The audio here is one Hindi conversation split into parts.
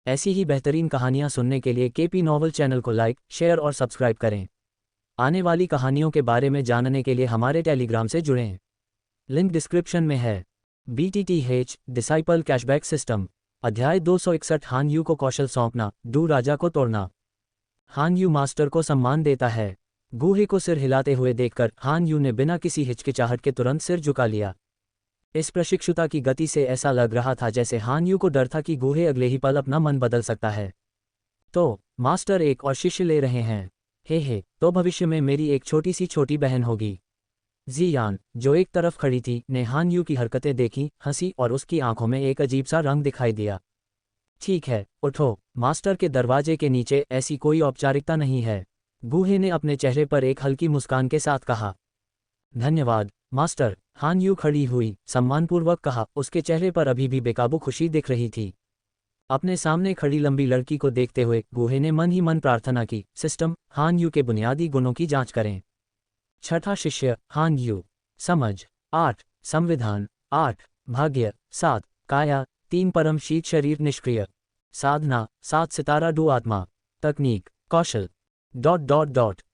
ऐसी ही बेहतरीन कहानियाँ सुनने के लिए केपी नॉवल चैनल को लाइक, शेयर और सब्सक्राइब करें। आने वाली कहानियों के बारे में जानने के लिए हमारे टेलीग्राम से जुड़ें। लिंक डिस्क्रिप्शन में है। BTTH डिसाइपल कैशबैक सिस्टम अध्याय 261 हान यू को कौशल सौंपना, डू राजा को तोड़ना। हान यू मास्टर को सम्मान देता है। गूहे को सिर हिलाते हुए देखकर हान यू ने बिना किसी हिचकिचाहट के तुरंत सिर झुका लिया। इस प्रशिक्षुता की गति से ऐसा लग रहा था जैसे हान यू को डर था कि गूहे अगले ही पल अपना मन बदल सकता है। तो मास्टर एक और शिष्य ले रहे हैं। हे, तो भविष्य में मेरी एक छोटी बहन होगी। जियान, जो एक तरफ खड़ी थी, ने हान यू की हरकतें देखी, हंसी और उसकी आंखों में एक अजीब सा रंग दिखाई दिया। ठीक है, उठो। मास्टर के दरवाजे के नीचे ऐसी कोई औपचारिकता नहीं है, गूहे ने अपने चेहरे पर एक हल्की मुस्कान के साथ कहा। धन्यवाद मास्टर, हान यू खड़ी हुई, सम्मानपूर्वक कहा। उसके चेहरे पर अभी भी बेकाबू खुशी दिख रही थी। अपने सामने खड़ी लंबी लड़की को देखते हुए गूहे ने मन ही मन प्रार्थना की, सिस्टम, हान यू के बुनियादी गुणों की जांच करें। छठा शिष्य, हान यू। समझ 8, संविधान 8, भाग्य 7, काया 3, परम शीत शरीर निष्क्रिय, साधना 7 सितारा डू आत्मा, तकनीक कौशल ...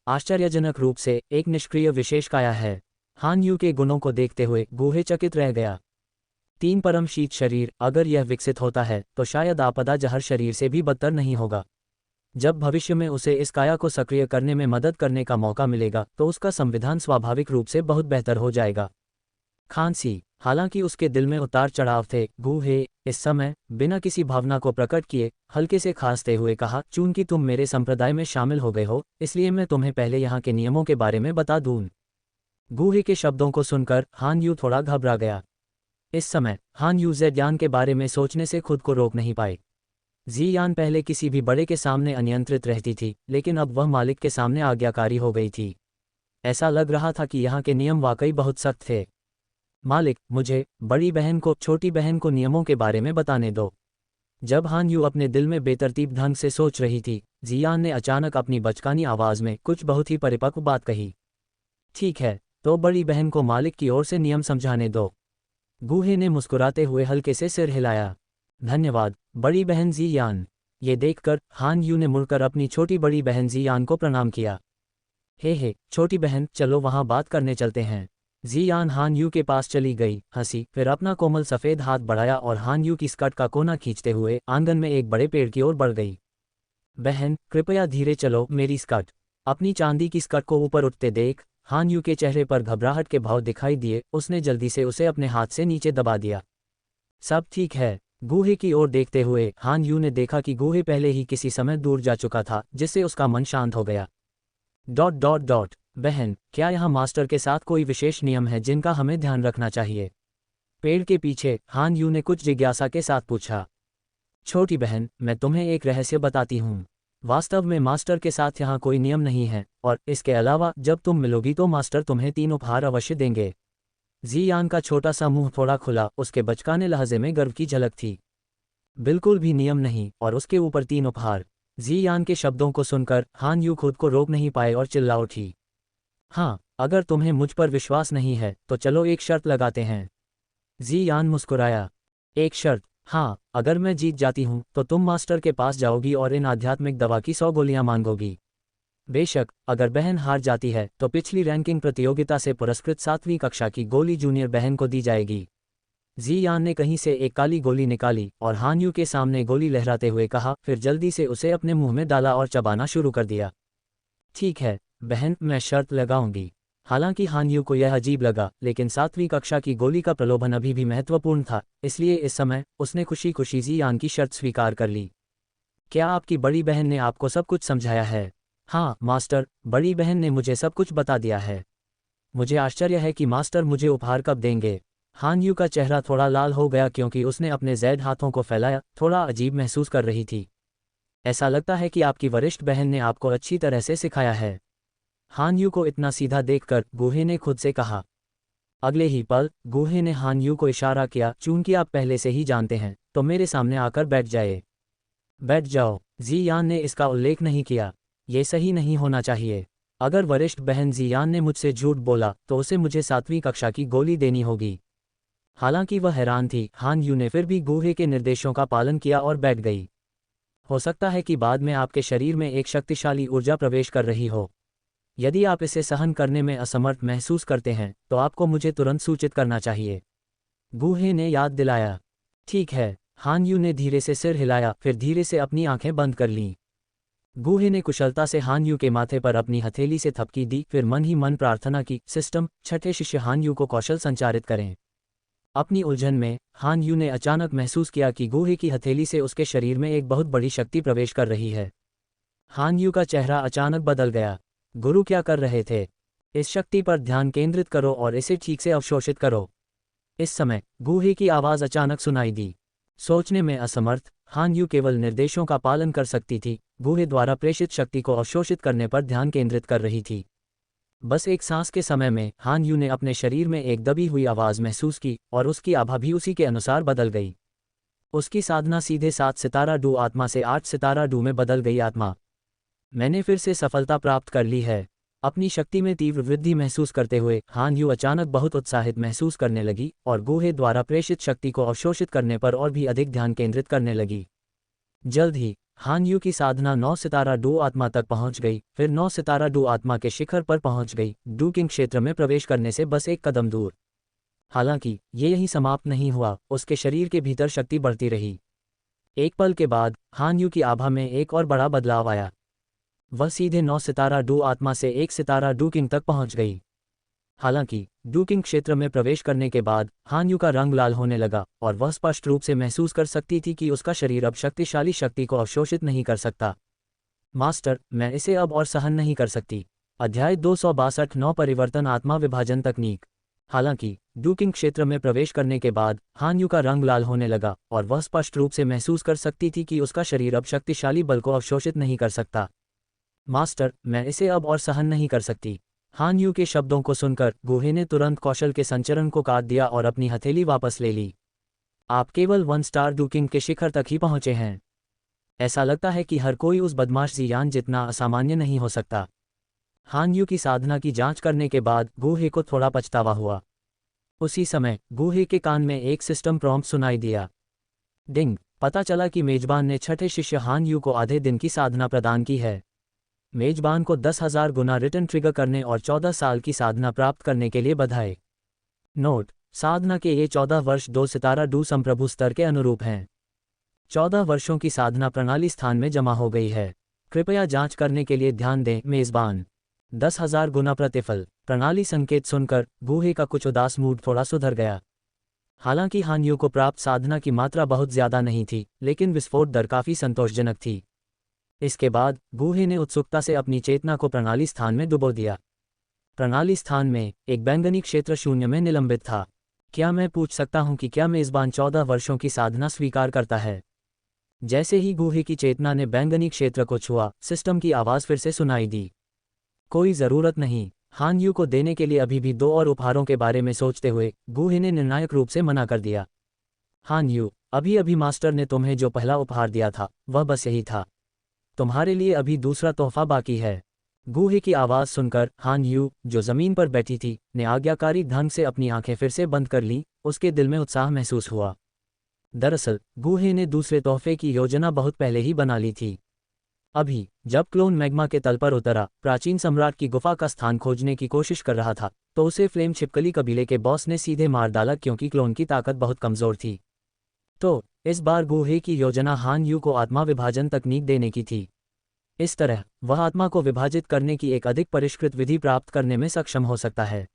आश्चर्यजनक रूप से एक निष्क्रिय विशेष काया है। हान यू के गुणों को देखते हुए गूहे चकित रह गया। 3 परम शीत शरीर, अगर यह विकसित होता है तो शायद आपदा जहर शरीर से भी बदतर नहीं होगा। जब भविष्य में उसे इस काया को सक्रिय करने में मदद करने का मौका मिलेगा तो उसका संविधान स्वाभाविक रूप से बहुत बेहतर हो जाएगा। खांसी, हालांकि उसके दिल में उतार चढ़ाव थे, गूहे इस समय बिना किसी भावना को प्रकट किए हल्के से खांसते हुए कहा, चूंकि तुम मेरे संप्रदाय में शामिल हो गए हो, इसलिए मैं तुम्हें पहले यहाँ के नियमों के बारे में बता दूं। गूहे के शब्दों को सुनकर हान यू थोड़ा घबरा गया। इस समय हान यू ज़ेड के बारे में सोचने से खुद को रोक नहीं पाए। जियान पहले किसी भी बड़े के सामने अनियंत्रित रहती थी, लेकिन अब वह मालिक के सामने आज्ञाकारी हो गई थी। ऐसा लग रहा था कि यहाँ के नियम वाकई बहुत सख्त थे। मालिक, मुझे बड़ी बहन को, छोटी बहन को नियमों के बारे में बताने दो। जब हान यू अपने दिल में बेतरतीब ढंग से सोच रही थी, जियान ने अचानक अपनी बचकानी आवाज में कुछ बहुत ही परिपक्व बात कही। ठीक है, तो बड़ी बहन को मालिक की ओर से नियम समझाने दो। गूहे ने मुस्कुराते हुए हल्के से सिर हिलाया। धन्यवाद बड़ी बहन जियान। ये देखकर हान यू ने मुड़कर अपनी छोटी बड़ी बहन जियान को प्रणाम किया। हे, छोटी बहन, चलो वहां बात करने चलते हैं। जियान हान यू के पास चली गई, हंसी, फिर अपना कोमल सफ़ेद हाथ बढ़ाया और हान यू की स्कर्ट का कोना खींचते हुए आंगन में एक बड़े पेड़ की ओर बढ़ गई। बहन, कृपया धीरे चलो, मेरी स्कर्ट। अपनी चांदी की स्कर्ट को ऊपर उठते देख हान यू के चेहरे पर घबराहट के भाव दिखाई दिए। उसने जल्दी से उसे अपने हाथ से नीचे दबा दिया। सब ठीक है। गूहे की ओर देखते हुए हान यू ने देखा कि गूहे पहले ही किसी समय दूर जा चुका था, जिससे उसका मन शांत हो गया। ... बहन, क्या यहाँ मास्टर के साथ कोई विशेष नियम है जिनका हमें ध्यान रखना चाहिए? पेड़ के पीछे हान यू ने कुछ जिज्ञासा के साथ पूछा। छोटी बहन, मैं तुम्हें एक रहस्य बताती हूँ। वास्तव में मास्टर के साथ यहाँ कोई नियम नहीं है, और इसके अलावा जब तुम मिलोगी तो मास्टर तुम्हें 3 उपहार अवश्य देंगे। जियान का छोटा सा मुंह थोड़ा खुला, उसके बचकाने लहजे में गर्व की झलक थी। बिल्कुल भी नियम नहीं, और उसके ऊपर 3 उपहार। जियान के शब्दों को सुनकर हान यू खुद को रोक नहीं पाए और चिल्ला उठी। हाँ, अगर तुम्हें मुझ पर विश्वास नहीं है तो चलो एक शर्त लगाते हैं। जियान मुस्कुराया। एक शर्त? हाँ, अगर मैं जीत जाती हूँ तो तुम मास्टर के पास जाओगी और इन आध्यात्मिक दवा की 100 गोलियां मांगोगी। बेशक, अगर बहन हार जाती है तो पिछली रैंकिंग प्रतियोगिता से पुरस्कृत 7वीं कक्षा की गोली जूनियर बहन को दी जाएगी। जियान ने कहीं से एक काली गोली निकाली और हान यू के सामने गोली लहराते हुए कहा, फिर जल्दी से उसे अपने मुंह में डाला और चबाना शुरू कर दिया। ठीक है बहन, मैं शर्त लगाऊंगी। हालांकि हान यू को यह अजीब लगा, लेकिन 7वीं कक्षा की गोली का प्रलोभन अभी भी महत्वपूर्ण था, इसलिए इस समय उसने खुशी खुशी जियान की शर्त स्वीकार कर ली। क्या आपकी बड़ी बहन ने आपको सब कुछ समझाया है? हाँ मास्टर, बड़ी बहन ने मुझे सब कुछ बता दिया है। मुझे आश्चर्य है कि मास्टर मुझे उपहार कब देंगे। हान यू का चेहरा थोड़ा लाल हो गया क्योंकि उसने अपने ज़ैद हाथों को फैलाया, थोड़ा अजीब महसूस कर रही थी। ऐसा लगता है कि आपकी वरिष्ठ बहन ने आपको अच्छी तरह से सिखाया है। हान यू को इतना सीधा देखकर गूहे ने खुद से कहा। अगले ही पल गूहे ने हान यू को इशारा किया, चूंकि आप पहले से ही जानते हैं तो मेरे सामने आकर बैठ जाए। बैठ जाओ। जियान ने इसका उल्लेख नहीं किया। ये सही नहीं होना चाहिए। अगर वरिष्ठ बहन जियान ने मुझसे झूठ बोला तो उसे मुझे 7वीं कक्षा की गोली देनी होगी। हालांकि वह हैरान थी, हान यू ने फिर भी गूहे के निर्देशों का पालन किया और बैठ गई। हो सकता है कि बाद में आपके शरीर में एक शक्तिशाली ऊर्जा प्रवेश कर रही हो। यदि आप इसे सहन करने में असमर्थ महसूस करते हैं तो आपको मुझे तुरंत सूचित करना चाहिए, गूहे ने याद दिलाया। ठीक है, हान यू ने धीरे से सिर हिलाया, फिर धीरे से अपनी आंखें बंद कर लीं। गूहे ने कुशलता से हान यू के माथे पर अपनी हथेली से थपकी दी, फिर मन ही मन प्रार्थना की, सिस्टम, छठे शिष्य हान यू को कौशल संचारित करें। अपनी उलझन में हान यू ने अचानक महसूस किया कि गूहे की हथेली से उसके शरीर में एक बहुत बड़ी शक्ति प्रवेश कर रही है। हान यू का चेहरा अचानक बदल गया। गुरु क्या कर रहे थे? इस शक्ति पर ध्यान केंद्रित करो और इसे ठीक से अवशोषित करो। इस समय गूहे की आवाज़ अचानक सुनाई दी। सोचने में असमर्थ हान यू केवल निर्देशों का पालन कर सकती थी, गूहे द्वारा प्रेषित शक्ति को अवशोषित करने पर ध्यान केंद्रित कर रही थी। बस एक सांस के समय में हान यू ने अपने शरीर में एक दबी हुई आवाज़ महसूस की और उसकी आभा भी उसी के अनुसार बदल गई। उसकी साधना सीधे 7 सितारा डू आत्मा से 8 सितारा डू में बदल गई। आत्मा, मैंने फिर से सफलता प्राप्त कर ली है। अपनी शक्ति में तीव्र वृद्धि महसूस करते हुए हान यू अचानक बहुत उत्साहित महसूस करने लगी और गूहे द्वारा प्रेषित शक्ति को अवशोषित करने पर और भी अधिक ध्यान केंद्रित करने लगी। जल्द ही हान यू की साधना 9 सितारा डू आत्मा तक पहुंच गई, फिर 9 सितारा डू आत्मा के शिखर पर पहुंच गई, डू किंग क्षेत्र में प्रवेश करने से बस एक कदम दूर। हालांकि ये यही समाप्त नहीं हुआ, उसके शरीर के भीतर शक्ति बढ़ती रही। एक पल के बाद हान यू की आभा में एक और बड़ा बदलाव आया। वह सीधे 9 सितारा डू आत्मा से 1 सितारा डू किंग तक पहुंच गई। हालांकि डू किंग क्षेत्र में प्रवेश करने के बाद हान यू का रंग लाल होने लगा और वह स्पष्ट रूप से महसूस कर सकती थी कि उसका शरीर अब शक्तिशाली शक्ति को अवशोषित नहीं कर सकता। मास्टर, मैं इसे अब और सहन नहीं कर सकती। अध्याय 262 9 परिवर्तन आत्मा विभाजन तकनीक। हालांकि डू किंग क्षेत्र में प्रवेश करने के बाद हान यू का रंग लाल होने लगा और वह स्पष्ट रूप से महसूस कर सकती थी कि उसका शरीर अब शक्तिशाली बल को अवशोषित नहीं कर सकता। मास्टर, मैं इसे अब और सहन नहीं कर सकती। हान यू के शब्दों को सुनकर गूहे ने तुरंत कौशल के संचरण को काट दिया और अपनी हथेली वापस ले ली। आप केवल 1 स्टार डू किंग के शिखर तक ही पहुंचे हैं। ऐसा लगता है कि हर कोई उस बदमाश जियान जितना असामान्य नहीं हो सकता। हान यू की साधना की जांच करने के बाद गूहे को थोड़ा पछतावा हुआ। उसी समय गूहे के कान में एक सिस्टम प्रॉम्प्ट सुनाई दिया। डिंग, पता चला कि मेजबान ने छठे शिष्य हान यू को आधे दिन की साधना प्रदान की है। मेजबान को 10,000 गुना रिटर्न ट्रिगर करने और 14 साल की साधना प्राप्त करने के लिए बधाई। नोट, साधना के ये 14 वर्ष 2 सितारा डू संप्रभु स्तर के अनुरूप हैं। 14 वर्षों की साधना प्रणाली स्थान में जमा हो गई है। कृपया जांच करने के लिए ध्यान दें। मेजबान, 10,000 गुना प्रतिफल। प्रणाली संकेत सुनकर गूहे का कुछ उदास मूड थोड़ा सुधर गया। हालांकि हान यू को प्राप्त साधना की मात्रा बहुत ज्यादा नहीं थी, लेकिन विस्फोट दर काफी संतोषजनक थी। इसके बाद गूहे ने उत्सुकता से अपनी चेतना को प्रणाली स्थान में डुबो दिया। प्रणाली स्थान में एक बैंगनी क्षेत्र शून्य में निलंबित था। क्या मैं पूछ सकता हूं कि क्या मेजबान 14 वर्षों की साधना स्वीकार करता है? जैसे ही गूहे की चेतना ने बैंगनी क्षेत्र को छुआ, सिस्टम की आवाज़ फिर से सुनाई दी। कोई ज़रूरत नहीं। हान यू को देने के लिए अभी भी 2 और उपहारों के बारे में सोचते हुए गूहे ने निर्णायक रूप से मना कर दिया। हान यू, अभी अभी मास्टर ने तुम्हें जो पहला उपहार दिया था वह बस यही था। तुम्हारे लिए अभी दूसरा तोहफा बाकी है। गूहे की आवाज़ सुनकर हान यू, जो ज़मीन पर बैठी थी, ने आज्ञाकारी ढंग से अपनी आंखें फिर से बंद कर लीं। उसके दिल में उत्साह महसूस हुआ। दरअसल गूहे ने दूसरे तोहफे की योजना बहुत पहले ही बना ली थी। अभी जब क्लोन मैग्मा के तल पर उतरा, प्राचीन सम्राट की गुफा का स्थान खोजने की कोशिश कर रहा था, तो उसे फ्लेम छिपकली कबीले के बॉस ने सीधे मार डाला क्योंकि क्लोन की ताकत बहुत कमज़ोर थी। तो इस बार गूहे की योजना हान यू को आत्मा विभाजन तकनीक देने की थी। इस तरह वह आत्मा को विभाजित करने की एक अधिक परिष्कृत विधि प्राप्त करने में सक्षम हो सकता है।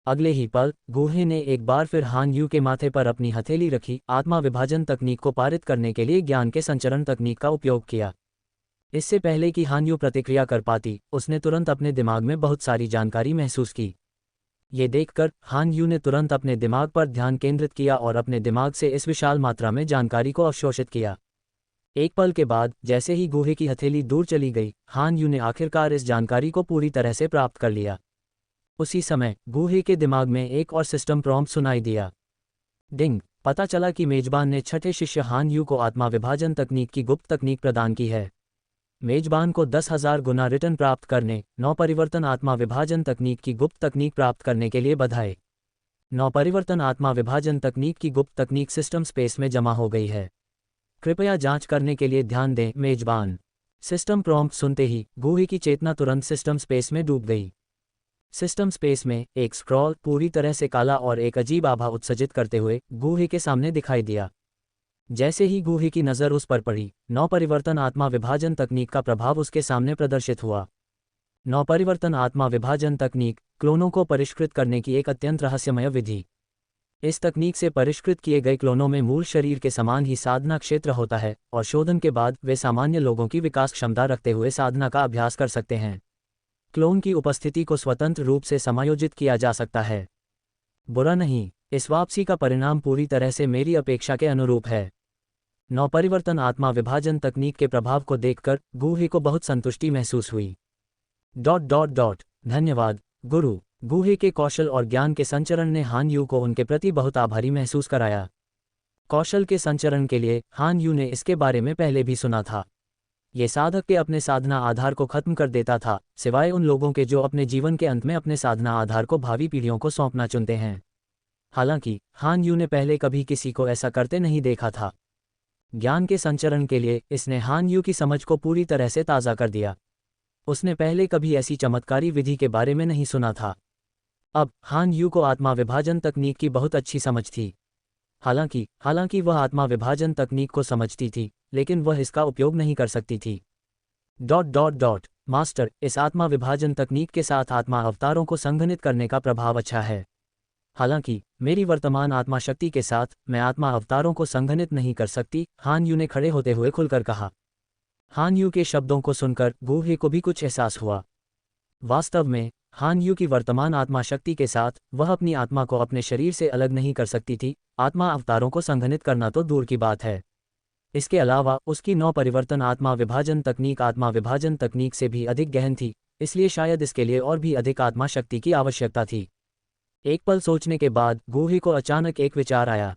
अगले ही पल गूहे ने एक बार फिर हान यू के माथे पर अपनी हथेली रखी। आत्मा विभाजन तकनीक को पारित करने के लिए ज्ञान के संचरण तकनीक का उपयोग किया। इससे पहले कि हान यू प्रतिक्रिया कर पाती, उसने तुरंत अपने दिमाग में बहुत सारी जानकारी महसूस की। ये देखकर हान यू ने तुरंत अपने दिमाग पर ध्यान केंद्रित किया और अपने दिमाग से इस विशाल मात्रा में जानकारी को अवशोषित किया। एक पल के बाद जैसे ही गूहे की हथेली दूर चली गई, हान यू ने आखिरकार इस जानकारी को पूरी तरह से प्राप्त कर लिया। उसी समय गूहे के दिमाग में एक और सिस्टम प्रॉम्प्ट सुनाई दिया। डिंग, पता चला कि मेजबान ने छठे शिष्य हान यू को आत्मा विभाजन तकनीक की गुप्त तकनीक प्रदान की है। मेजबान को 10,000 गुना रिटर्न प्राप्त करने, 9 परिवर्तन आत्मा विभाजन तकनीक की गुप्त तकनीक प्राप्त करने के लिए बधाई। 9 परिवर्तन आत्मा विभाजन तकनीक की गुप्त तकनीक सिस्टम स्पेस में जमा हो गई है। कृपया जांच करने के लिए ध्यान दें, मेजबान। सिस्टम प्रॉम्प्ट सुनते ही गूहे की चेतना तुरंत सिस्टम स्पेस में डूब गई। सिस्टम स्पेस में एक स्क्रॉल पूरी तरह से काला और एक अजीब आभा उत्सर्जित करते हुए गूहे के सामने दिखाई दिया। जैसे ही गूहे की नज़र उस पर पड़ी, नवपरिवर्तन आत्मा विभाजन तकनीक का प्रभाव उसके सामने प्रदर्शित हुआ। नवपरिवर्तन आत्मा विभाजन तकनीक क्लोनों को परिष्कृत करने की एक अत्यंत रहस्यमय विधि। इस तकनीक से परिष्कृत किए गए क्लोनों में मूल शरीर के समान ही साधना क्षेत्र होता है और शोधन के बाद वे सामान्य लोगों की विकास क्षमता रखते हुए साधना का अभ्यास कर सकते हैं। क्लोन की उपस्थिति को स्वतंत्र रूप से समायोजित किया जा सकता है। बुरा नहीं, इस वापसी का परिणाम पूरी तरह से मेरी अपेक्षा के अनुरूप है। नवपरिवर्तन आत्मा विभाजन तकनीक के प्रभाव को देखकर गूहे को बहुत संतुष्टि महसूस हुई। धन्यवाद गुरु। गूहे के कौशल और ज्ञान के संचरण ने हान यू को उनके प्रति बहुत आभारी महसूस कराया। कौशल के संचरण के लिए हान यू ने इसके बारे में पहले भी सुना था। ये साधक के अपने साधना आधार को खत्म कर देता था, सिवाय उन लोगों के जो अपने जीवन के अंत में अपने साधना आधार को भावी पीढ़ियों को सौंपना चुनते हैं। हालांकि हान यू ने पहले कभी किसी को ऐसा करते नहीं देखा था। ज्ञान के संचरण के लिए इसने हान यू की समझ को पूरी तरह से ताज़ा कर दिया। उसने पहले कभी ऐसी चमत्कारी विधि के बारे में नहीं सुना था। अब हान यू को आत्मा विभाजन तकनीक की बहुत अच्छी समझ थी। हालांकि वह आत्मा विभाजन तकनीक को समझती थी, लेकिन वह इसका उपयोग नहीं कर सकती थी। मास्टर, इस आत्मा विभाजन तकनीक के साथ आत्मा अवतारों को संघनित करने का प्रभाव अच्छा है। हालांकि मेरी वर्तमान आत्मा शक्ति के साथ मैं आत्मा अवतारों को संघनित नहीं कर सकती, हान यू ने खड़े होते हुए खुलकर कहा। हान यू के शब्दों को सुनकर गूहे को भी कुछ एहसास हुआ। वास्तव में हान यू की वर्तमान आत्मा शक्ति के साथ वह अपनी आत्मा को अपने शरीर से अलग नहीं कर सकती थी। आत्मा अवतारों को संघनित करना तो दूर की बात है, इसके अलावा उसकी नवपरिवर्तन आत्मा विभाजन तकनीक से भी अधिक गहन थी, इसलिए शायद इसके लिए और भी अधिक आत्मा शक्ति की आवश्यकता थी। एक पल सोचने के बाद गूहे को अचानक एक विचार आया।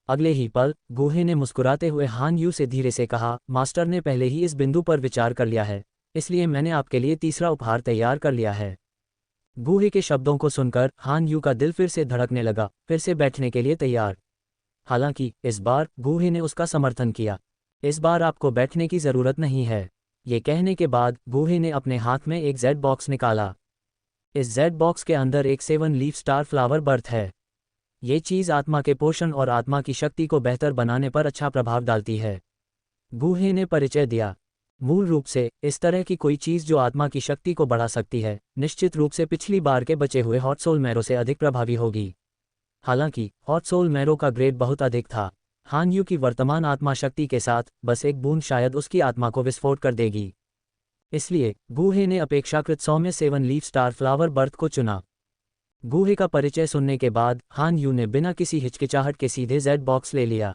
अगले ही पल गूहे ने मुस्कुराते हुए हान यू से धीरे से कहा, मास्टर ने पहले ही इस बिंदु पर विचार कर लिया है, इसलिए मैंने आपके लिए तीसरा उपहार तैयार कर लिया है। गूहे के शब्दों को सुनकर हान यू का दिल फिर से धड़कने लगा, फिर से बैठने के लिए तैयार। हालांकि इस बार गूहे ने उसका समर्थन किया। इस बार आपको बैठने की ज़रूरत नहीं है। ये कहने के बाद गूहे ने अपने हाथ में एक जेड बॉक्स निकाला। इस जेड बॉक्स के अंदर एक 7 लीफ स्टार फ्लावर बर्थ है। ये चीज़ आत्मा के पोषण और आत्मा की शक्ति को बेहतर बनाने पर अच्छा प्रभाव डालती है, गूहे ने परिचय दिया। मूल रूप से इस तरह की कोई चीज़ जो आत्मा की शक्ति को बढ़ा सकती है, निश्चित रूप से पिछली बार के बचे हुए हॉट सोल मैरो से अधिक प्रभावी होगी। हालांकि हॉट सोल मैरो का ग्रेड बहुत अधिक था। हान यू की वर्तमान आत्मा शक्ति के साथ बस एक बूंद शायद उसकी आत्मा को विस्फोट कर देगी। इसलिए गूहे ने अपेक्षाकृत सौम्य 7 लीफ स्टार फ्लावर बर्थ को चुना। गूहे का परिचय सुनने के बाद हान यू ने बिना किसी हिचकिचाहट के सीधे जेड बॉक्स ले लिया।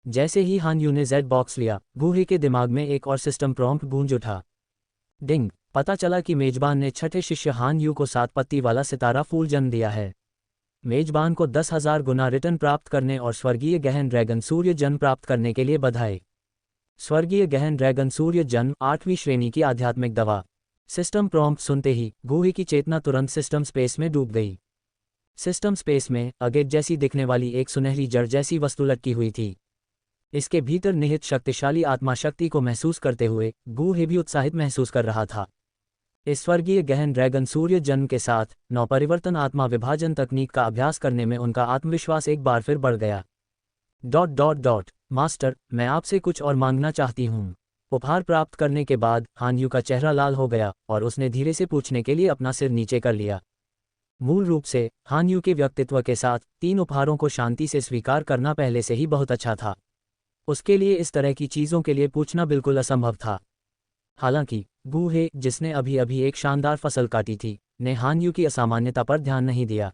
जैसे ही हान यू ने जेड बॉक्स लिया, गूहे के दिमाग में एक और सिस्टम प्रॉम्प्ट गूंज उठा। डिंग, पता चला कि मेजबान ने छठे शिष्य हान यू को 7 पत्ती वाला सितारा फूल जन्म दिया है। मेजबान को 10,000 गुना रिटर्न प्राप्त करने और स्वर्गीय गहन ड्रैगन सूर्य जन्म प्राप्त करने के लिए बधाई। स्वर्गीय गहन ड्रैगन सूर्य जन्म 8वीं श्रेणी की आध्यात्मिक दवा। सिस्टम प्रॉम्प्ट सुनते ही गूहे की चेतना तुरंत सिस्टम स्पेस में डूब गई। सिस्टम स्पेस में अगेट जैसी दिखने वाली एक सुनहरी जड़ जैसी वस्तु लटकी हुई थी। इसके भीतर निहित शक्तिशाली आत्मा शक्ति को महसूस करते हुए गूहे भी उत्साहित महसूस कर रहा था। इस स्वर्गीय गहन ड्रैगन सूर्य जन्म के साथ नवपरिवर्तन आत्मा विभाजन तकनीक का अभ्यास करने में उनका आत्मविश्वास एक बार फिर बढ़ गया। मास्टर, मैं आपसे कुछ और मांगना चाहती हूँ। उपहार प्राप्त करने के बाद हान यू का चेहरा लाल हो गया और उसने धीरे से पूछने के लिए अपना सिर नीचे कर लिया। मूल रूप से हान यू के व्यक्तित्व के साथ 3 उपहारों को शांति से स्वीकार करना पहले से ही बहुत अच्छा था। उसके लिए इस तरह की चीज़ों के लिए पूछना बिल्कुल असंभव था। हालांकि गूहे, जिसने अभी अभी एक शानदार फसल काटी थी, ने हान यू की असामान्यता पर ध्यान नहीं दिया।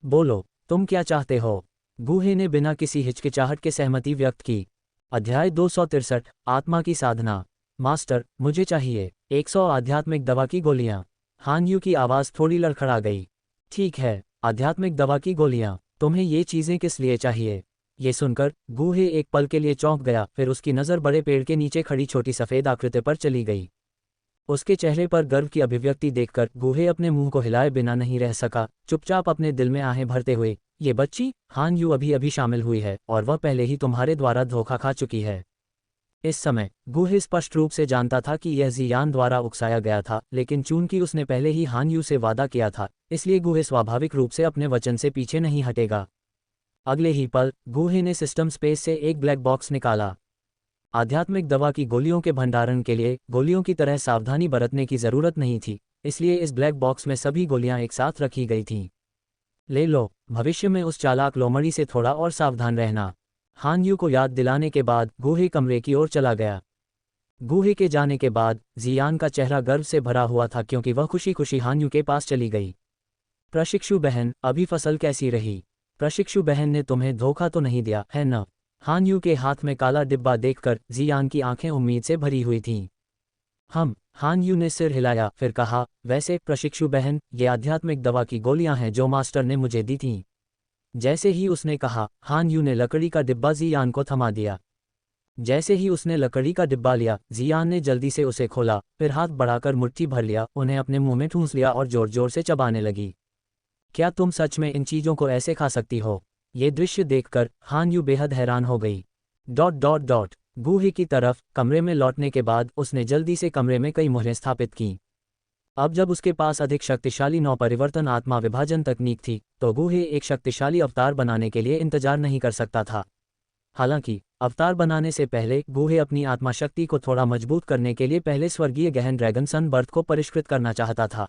बोलो, तुम क्या चाहते हो? गूहे ने बिना किसी हिचकिचाहट के सहमति व्यक्त की। अध्याय 263 आत्मा की साधना। मास्टर, मुझे चाहिए 100 आध्यात्मिक दवा की गोलियां। हान यू की आवाज़ थोड़ी लड़खड़ा गई। ठीक है, आध्यात्मिक दवा की गोलियां। तुम्हें ये चीज़ें किस लिए चाहिए? ये सुनकर गूहे एक पल के लिए चौंक गया, फिर उसकी नज़र बड़े पेड़ के नीचे खड़ी छोटी सफ़ेद आकृति पर चली गई। उसके चेहरे पर गर्व की अभिव्यक्ति देखकर गूहे अपने मुंह को हिलाए बिना नहीं रह सका। चुपचाप अपने दिल में आहें भरते हुए ये बच्ची हान यू अभी अभी शामिल हुई है और वह पहले ही तुम्हारे द्वारा धोखा खा चुकी है। इस समय गुहे स्पष्ट रूप से जानता था कि यह जियान द्वारा उकसाया गया था, लेकिन चूंकि उसने पहले ही हान यू से वादा किया था, इसलिए गुहे स्वाभाविक रूप से अपने वचन से पीछे नहीं हटेगा। अगले ही पल गुहे ने सिस्टम स्पेस से एक ब्लैक बॉक्स निकाला। आध्यात्मिक दवा की गोलियों के भंडारण के लिए गोलियों की तरह सावधानी बरतने की जरूरत नहीं थी, इसलिए इस ब्लैक बॉक्स में सभी गोलियां एक साथ रखी गई थीं। ले लो, भविष्य में उस चालाक लोमड़ी से थोड़ा और सावधान रहना। हान यू को याद दिलाने के बाद गुहे कमरे की ओर चला गया। गुहे के जाने के बाद जियान का चेहरा गर्व से भरा हुआ था, क्योंकि वह खुशी खुशी हान यू के पास चली गई। प्रशिक्षु बहन, अभी फसल कैसी रही? प्रशिक्षु बहन ने तुम्हें धोखा तो नहीं दिया है न? हान यू के हाथ में काला डिब्बा देखकर जियान की आंखें उम्मीद से भरी हुई थीं। हान यू ने सिर हिलाया, फिर कहा, वैसे प्रशिक्षु बहन, ये आध्यात्मिक दवा की गोलियां हैं जो मास्टर ने मुझे दी थीं। जैसे ही उसने कहा, हान यू ने लकड़ी का डिब्बा जियान को थमा दिया। जैसे ही उसने लकड़ी का डिब्बा लिया, जियान ने जल्दी से उसे खोला, फिर हाथ बढ़ाकर मुट्ठी भर लिया, उन्हें अपने मुंह में ठूंस लिया और जोर जोर से चबाने लगी। क्या तुम सच में इन चीज़ों को ऐसे खा सकती हो? ये दृश्य देखकर हान यू बेहद हैरान हो गई। गुहे की तरफ कमरे में लौटने के बाद उसने जल्दी से कमरे में कई मोहरें स्थापित कीं। अब जब उसके पास अधिक शक्तिशाली नवपरिवर्तन आत्मा विभाजन तकनीक थी, तो गुहे एक शक्तिशाली अवतार बनाने के लिए इंतजार नहीं कर सकता था। हालांकि अवतार बनाने से पहले गुहे अपनी आत्मा शक्ति को थोड़ा मजबूत करने के लिए पहले स्वर्गीय गहन ड्रैगन सनबर्थ को परिष्कृत करना चाहता था।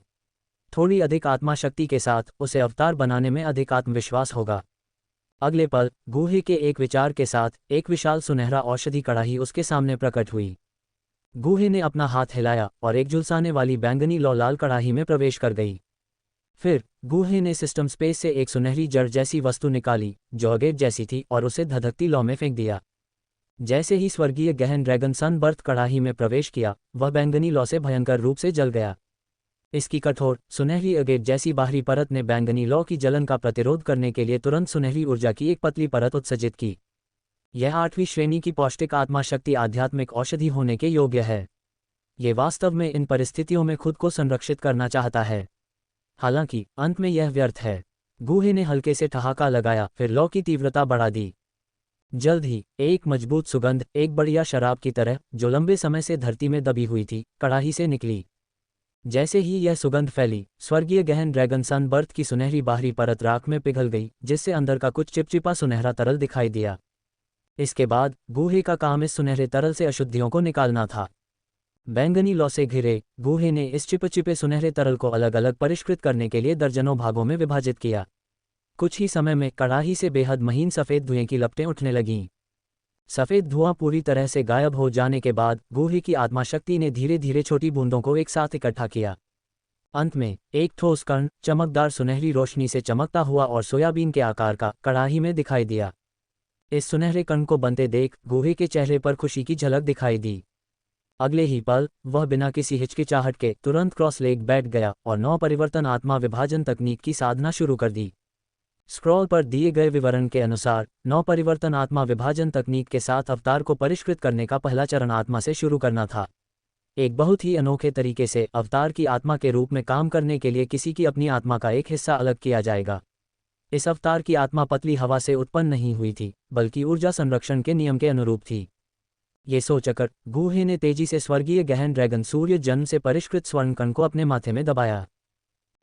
थोड़ी अधिक आत्मा शक्ति के साथ उसे अवतार बनाने में अधिक आत्मविश्वास होगा। अगले पल गुहे के एक विचार के साथ एक विशाल सुनहरा औषधि कड़ाही उसके सामने प्रकट हुई। गुहे ने अपना हाथ हिलाया और एक झुलसाने वाली बैंगनी लौ लाल कड़ाही में प्रवेश कर गई। फिर गुहे ने सिस्टम स्पेस से एक सुनहरी जड़ जैसी वस्तु निकाली जो अगेट जैसी थी और उसे धधकती लौ में फेंक दिया। जैसे ही स्वर्गीय गहन ड्रैगन सनबर्थ कड़ाही में प्रवेश किया, वह बैंगनी लौ से भयंकर रूप से जल गया। इसकी कठोर सुनहरी अगेट जैसी बाहरी परत ने बैंगनी लौ की जलन का प्रतिरोध करने के लिए तुरंत सुनहरी ऊर्जा की एक पतली परत उत्सर्जित की। यह 8वीं श्रेणी की पौष्टिक आत्मा शक्ति आध्यात्मिक औषधि होने के योग्य है। ये वास्तव में इन परिस्थितियों में खुद को संरक्षित करना चाहता है। हालांकि अंत में यह व्यर्थ है। गुहे ने हल्के से ठहाका लगाया, फिर लौ की तीव्रता बढ़ा दी। जल्द ही एक मजबूत सुगंध, एक बढ़िया शराब की तरह जो लंबे समय से धरती में दबी हुई थी, कड़ाही से निकली। जैसे ही यह सुगंध फैली, स्वर्गीय गहन ड्रैगन सनबर्थ की सुनहरी बाहरी परत राख में पिघल गई, जिससे अंदर का कुछ चिपचिपा सुनहरा तरल दिखाई दिया। इसके बाद गुहे का काम इस सुनहरे तरल से अशुद्धियों को निकालना था। बैंगनी लौ से घिरे गुहे ने इस चिपचिपे सुनहरे तरल को अलग अलग परिष्कृत करने के लिए दर्जनों भागों में विभाजित किया। कुछ ही समय में कड़ाही से बेहद महीन सफ़ेद धुएं की लपटें उठने लगीं। सफ़ेद धुआं पूरी तरह से गायब हो जाने के बाद गुहे की आत्मा शक्ति ने धीरे धीरे छोटी बूंदों को एक साथ इकट्ठा किया। अंत में एक ठोस कण चमकदार सुनहरी रोशनी से चमकता हुआ और सोयाबीन के आकार का कड़ाही में दिखाई दिया। इस सुनहरे कण को बनते देख गुहे के चेहरे पर खुशी की झलक दिखाई दी। अगले ही पल वह बिना किसी हिचकिचाहट के तुरंत क्रॉस लेग बैठ गया और नवपरिवर्तन आत्मा विभाजन तकनीक की साधना शुरू कर दी। स्क्रॉल पर दिए गए विवरण के अनुसार नवपरिवर्तन आत्मा विभाजन तकनीक के साथ अवतार को परिष्कृत करने का पहला चरण आत्मा से शुरू करना था। एक बहुत ही अनोखे तरीके से अवतार की आत्मा के रूप में काम करने के लिए किसी की अपनी आत्मा का एक हिस्सा अलग किया जाएगा। इस अवतार की आत्मा पतली हवा से उत्पन्न नहीं हुई थी, बल्कि ऊर्जा संरक्षण के नियम के अनुरूप थी। ये सोचकर गुहे ने तेजी से स्वर्गीय गहन ड्रैगन सूर्य जन्म से परिष्कृत स्वर्ण कण को अपने माथे में दबाया।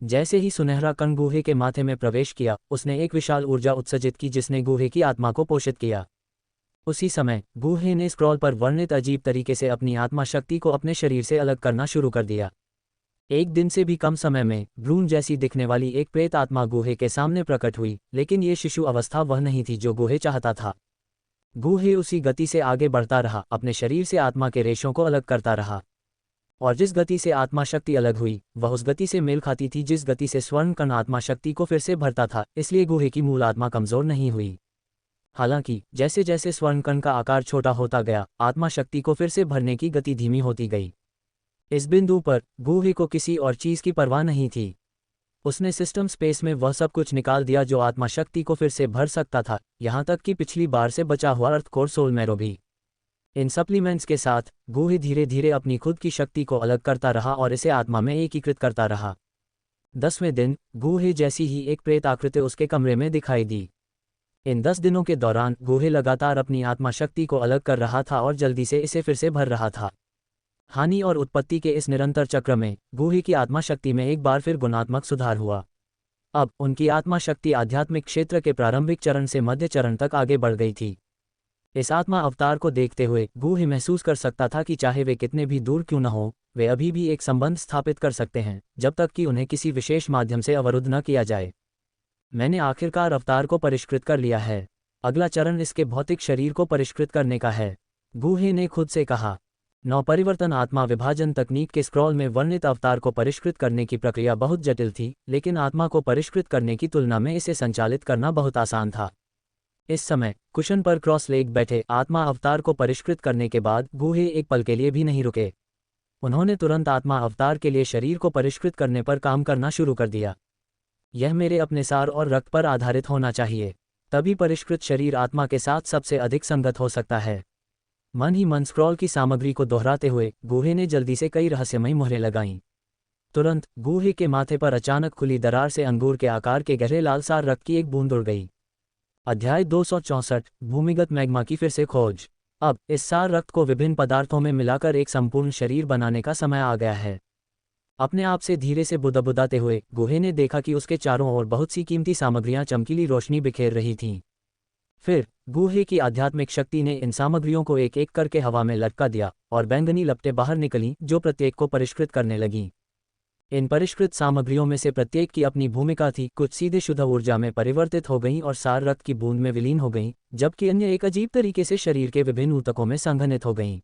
जैसे ही सुनहरा कण गुहे के माथे में प्रवेश किया, उसने एक विशाल ऊर्जा उत्सर्जित की जिसने गुहे की आत्मा को पोषित किया। उसी समय गुहे ने स्क्रॉल पर वर्णित अजीब तरीके से अपनी आत्मा शक्ति को अपने शरीर से अलग करना शुरू कर दिया। एक दिन से भी कम समय में भ्रूण जैसी दिखने वाली एक प्रेत आत्मा गुहे के सामने प्रकट हुई, लेकिन ये शिशु अवस्था वह नहीं थी जो गुहे चाहता था। गुहे उसी गति से आगे बढ़ता रहा, अपने शरीर से आत्मा के रेशों को अलग करता रहा, और जिस गति से आत्मा शक्ति अलग हुई वह उस गति से मेल खाती थी जिस गति से स्वर्ण कण आत्मा शक्ति को फिर से भरता था। इसलिए गुहे की मूल आत्मा कमजोर नहीं हुई। हालांकि जैसे जैसे स्वर्ण कण का आकार छोटा होता गया, आत्मा शक्ति को फिर से भरने की गति धीमी होती गई। इस बिंदु पर गुहे को किसी और चीज की परवाह नहीं थी। उसने सिस्टम स्पेस में वह सब कुछ निकाल दिया जो आत्मा शक्ति को फिर से भर सकता था, यहाँ तक कि पिछली बार से बचा हुआ अर्थ कोर सोल मैरो भी। इन सप्लीमेंट्स के साथ गुहे धीरे धीरे अपनी खुद की शक्ति को अलग करता रहा और इसे आत्मा में एकीकृत करता रहा। 10वें दिन गूहे जैसी ही एक प्रेत आकृति उसके कमरे में दिखाई दी। इन 10 दिनों के दौरान गूहे लगातार अपनी आत्मा शक्ति को अलग कर रहा था और जल्दी से इसे फिर से भर रहा था। हानि और उत्पत्ति के इस निरंतर चक्र में गूहे की आत्मा शक्ति में एक बार फिर गुणात्मक सुधार हुआ। अब उनकी आत्मा शक्ति आध्यात्मिक क्षेत्र के प्रारंभिक चरण से मध्य चरण तक आगे बढ़ गई थी। इस आत्मा अवतार को देखते हुए गूहे महसूस कर सकता था कि चाहे वे कितने भी दूर क्यों न हो, वे अभी भी एक संबंध स्थापित कर सकते हैं जब तक कि उन्हें किसी विशेष माध्यम से अवरुद्ध न किया जाए। मैंने आखिरकार अवतार को परिष्कृत कर लिया है। अगला चरण इसके भौतिक शरीर को परिष्कृत करने का है, गूहे ने खुद से कहा। नवपरिवर्तन आत्मा विभाजन तकनीक के स्क्रॉल में वर्णित अवतार को परिष्कृत करने की प्रक्रिया बहुत जटिल थी, लेकिन आत्मा को परिष्कृत करने की तुलना में इसे संचालित करना बहुत आसान था। इस समय कुशन पर क्रॉस लेग बैठे आत्मा अवतार को परिष्कृत करने के बाद गूहे एक पल के लिए भी नहीं रुके। उन्होंने तुरंत आत्मा अवतार के लिए शरीर को परिष्कृत करने पर काम करना शुरू कर दिया। यह मेरे अपने सार और रक्त पर आधारित होना चाहिए, तभी परिष्कृत शरीर आत्मा के साथ सबसे अधिक संगत हो सकता है। मन ही मन स्क्रॉल की सामग्री को दोहराते हुए गूहे ने जल्दी से कई रहस्यमयी मुहरें लगाईं। तुरंत गूहे के माथे पर अचानक खुली दरार से अंगूर के आकार के गहरे लाल सार रक्त की एक बूंद उड़ गई। अध्याय 264 भूमिगत मैग्मा की फिर से खोज। अब इस सार रक्त को विभिन्न पदार्थों में मिलाकर एक संपूर्ण शरीर बनाने का समय आ गया है। अपने आप से धीरे से बुदबुदाते हुए गूहे ने देखा कि उसके चारों ओर बहुत सी कीमती सामग्रियां चमकीली रोशनी बिखेर रही थीं। फिर गूहे की आध्यात्मिक शक्ति ने इन सामग्रियों को एक एक करके हवा में लटका दिया और बैंगनी लपटें बाहर निकलीं जो प्रत्येक को परिष्कृत करने लगीं। इन परिष्कृत सामग्रियों में से प्रत्येक की अपनी भूमिका थी। कुछ सीधे शुद्ध ऊर्जा में परिवर्तित हो गईं और सार रक्त की बूंद में विलीन हो गईं, जबकि अन्य एक अजीब तरीके से शरीर के विभिन्न ऊतकों में संघनित हो गईं।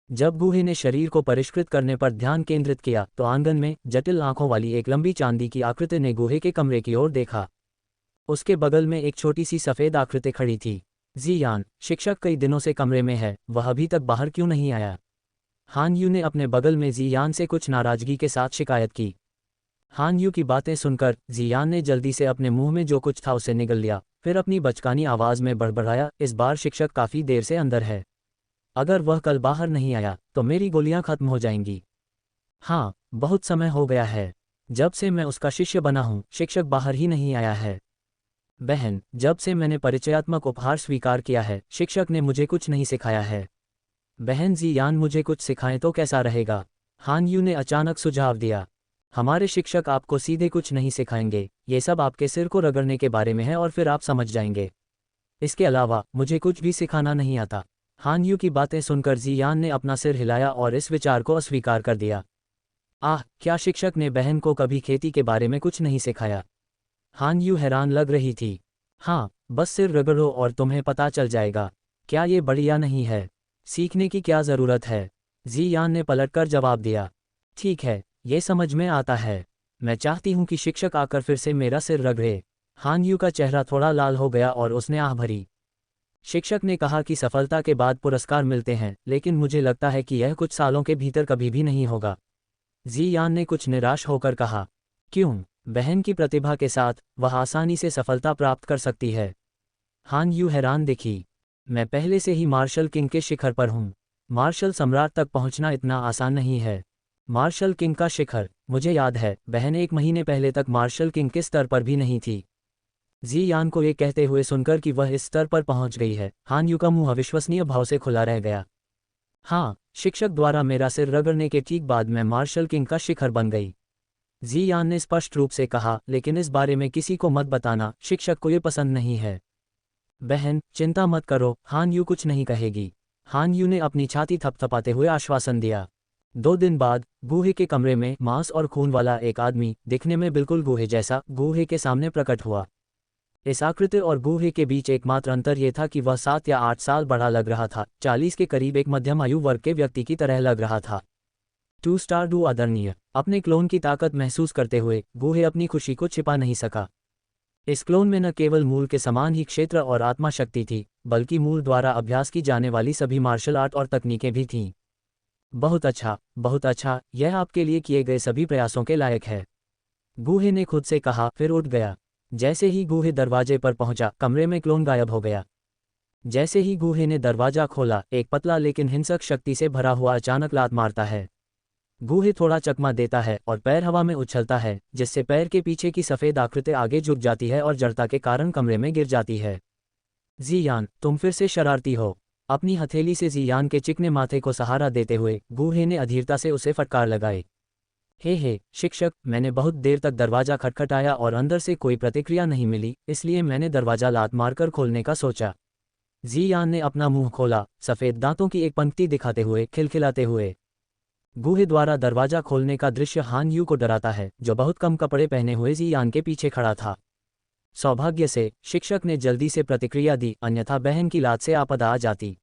जब गूहे ने शरीर को परिष्कृत करने पर ध्यान केंद्रित किया तो आंगन में जटिल आंखों वाली एक लंबी चांदी की आकृति ने गूहे के कमरे की ओर देखा। उसके बगल में एक छोटी सी सफ़ेद आकृति खड़ी थी। जियान, शिक्षक कई दिनों से कमरे में है, वह अभी तक बाहर क्यों नहीं आया? हान यू ने अपने बगल में जियान से कुछ नाराजगी के साथ शिकायत की। हान यू की बातें सुनकर जियान ने जल्दी से अपने मुंह में जो कुछ था उसे निगल लिया, फिर अपनी बचकानी आवाज़ में बड़बड़ाया, इस बार शिक्षक काफ़ी देर से अंदर है। अगर वह कल बाहर नहीं आया तो मेरी गोलियां खत्म हो जाएंगी। हाँ, बहुत समय हो गया है। जब से मैं उसका शिष्य बना हूँ शिक्षक बाहर ही नहीं आया है। बहन, जब से मैंने परिचयात्मक उपहार स्वीकार किया है शिक्षक ने मुझे कुछ नहीं सिखाया है। बहन जियान, मुझे कुछ सिखाएं तो कैसा रहेगा? हान यू ने अचानक सुझाव दिया। हमारे शिक्षक आपको सीधे कुछ नहीं सिखाएंगे, ये सब आपके सिर को रगड़ने के बारे में है और फिर आप समझ जाएंगे। इसके अलावा मुझे कुछ भी सिखाना नहीं आता। हान यू की बातें सुनकर जियान ने अपना सिर हिलाया और इस विचार को अस्वीकार कर दिया। आह, क्या शिक्षक ने बहन को कभी खेती के बारे में कुछ नहीं सिखाया? हान यू हैरान लग रही थी। हाँ, बस सिर रगड़ो और तुम्हें पता चल जाएगा। क्या ये बढ़िया नहीं है? सीखने की क्या ज़रूरत है? जियान ने पलटकर जवाब दिया। ठीक है, ये समझ में आता है। मैं चाहती हूँ कि शिक्षक आकर फिर से मेरा सिर रगड़े। हान यू का चेहरा थोड़ा लाल हो गया और उसने आह भरी। शिक्षक ने कहा कि सफलता के बाद पुरस्कार मिलते हैं, लेकिन मुझे लगता है कि यह कुछ सालों के भीतर कभी भी नहीं होगा। जियान ने कुछ निराश होकर कहा। क्यों? बहन की प्रतिभा के साथ वह आसानी से सफलता प्राप्त कर सकती है। हान यू हैरान दिखी। मैं पहले से ही मार्शल किंग के शिखर पर हूँ। मार्शल सम्राट तक पहुँचना इतना आसान नहीं है। मार्शल किंग का शिखर? मुझे याद है, बहन 1 महीने पहले तक मार्शल किंग के स्तर पर भी नहीं थी। जियान को ये कहते हुए सुनकर कि वह इस स्तर पर पहुँच गई है, हान यू का मुँह अविश्वसनीय भाव से खुला रह गया। हाँ, शिक्षक द्वारा मेरा सिर रगड़ने के ठीक बाद मैं मार्शल किंग का शिखर बन गई। जियान ने स्पष्ट रूप से कहा, लेकिन इस बारे में किसी को मत बताना, शिक्षक को ये पसंद नहीं है। बहन, चिंता मत करो, हान यू कुछ नहीं कहेगी। हान यू ने अपनी छाती थपथपाते हुए आश्वासन दिया। 2 दिन बाद गूहे के कमरे में मांस और खून वाला एक आदमी, दिखने में बिल्कुल गूहे जैसा, गूहे के सामने प्रकट हुआ। इस आकृति और गूहे के बीच एकमात्र अंतर यह था कि वह 7 या 8 साल बड़ा लग रहा था, 40 के करीब एक मध्यम आयु वर्ग के व्यक्ति की तरह लग रहा था। 2 स्टार डू आदरणीय। अपने क्लोन की ताकत महसूस करते हुए गूहे अपनी खुशी को छिपा नहीं सका। इस क्लोन में न केवल मूल के समान ही क्षेत्र और आत्मा शक्ति थी, बल्कि मूल द्वारा अभ्यास की जाने वाली सभी मार्शल आर्ट और तकनीकें भी थीं। बहुत अच्छा, बहुत अच्छा, यह आपके लिए किए गए सभी प्रयासों के लायक है, गूहे ने खुद से कहा, फिर उठ गया। जैसे ही गूहे दरवाजे पर पहुंचा, कमरे में क्लोन गायब हो गया। जैसे ही गूहे ने दरवाजा खोला, एक पतला लेकिन हिंसक शक्ति से भरा हुआ अचानक लात मारता है। गूहे थोड़ा चकमा देता है और पैर हवा में उछलता है, जिससे पैर के पीछे की सफ़ेद आकृति आगे झुक जाती है और जड़ता के कारण कमरे में गिर जाती है। जियान, तुम फिर से शरारती हो। अपनी हथेली से जियान के चिकने माथे को सहारा देते हुए गूहे ने अधीरता से उसे फटकार लगाई। हे शिक्षक, मैंने बहुत देर तक दरवाज़ा खटखटाया और अंदर से कोई प्रतिक्रिया नहीं मिली, इसलिए मैंने दरवाज़ा लात मारकर खोलने का सोचा। जियान ने अपना मुंह खोला, सफ़ेद दांतों की एक पंक्ति दिखाते हुए खिलखिलाते हुए। गूहे द्वारा दरवाज़ा खोलने का दृश्य हान यू को डराता है, जो बहुत कम कपड़े पहने हुए जियान के पीछे खड़ा था। सौभाग्य से शिक्षक ने जल्दी से प्रतिक्रिया दी, अन्यथा बहन की लात से आपदा आ जाती।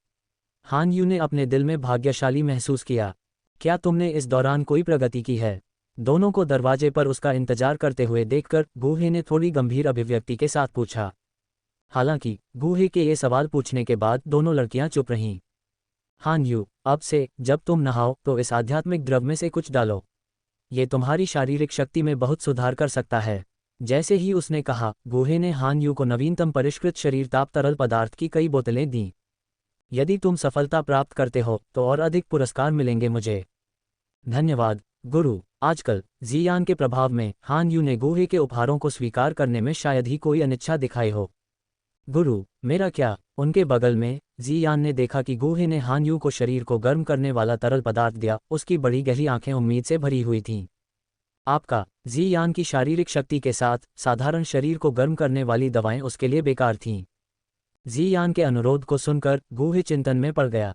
हान यू ने अपने दिल में भाग्यशाली महसूस किया। क्या तुमने इस दौरान कोई प्रगति की है? दोनों को दरवाजे पर उसका इंतजार करते हुए देखकर गूहे ने थोड़ी गंभीर अभिव्यक्ति के साथ पूछा। हालांकि गूहे के ये सवाल पूछने के बाद दोनों लड़कियां चुप रहीं। हान यू, अब से जब तुम नहाओ तो इस आध्यात्मिक द्रव में से कुछ डालो। ये तुम्हारी शारीरिक शक्ति में बहुत सुधार कर सकता है। जैसे ही उसने कहा, गूहे ने हान यू को नवीनतम परिष्कृत शरीर ताप तरल पदार्थ की कई बोतलें दीं। यदि तुम सफलता प्राप्त करते हो तो और अधिक पुरस्कार मिलेंगे मुझे। धन्यवाद गुरु। आजकल जियान के प्रभाव में हान यू ने गूहे के उपहारों को स्वीकार करने में शायद ही कोई अनिच्छा दिखाई हो। गुरु, मेरा क्या? उनके बगल में जियान ने देखा कि गूहे ने हान यू को शरीर को गर्म करने वाला तरल पदार्थ दिया। उसकी बड़ी गहरी आंखें उम्मीद से भरी हुई थीं। आपका? जियान की शारीरिक शक्ति के साथ साधारण शरीर को गर्म करने वाली दवाएं उसके लिए बेकार थीं। जियान के अनुरोध को सुनकर गूहे चिंतन में पड़ गया।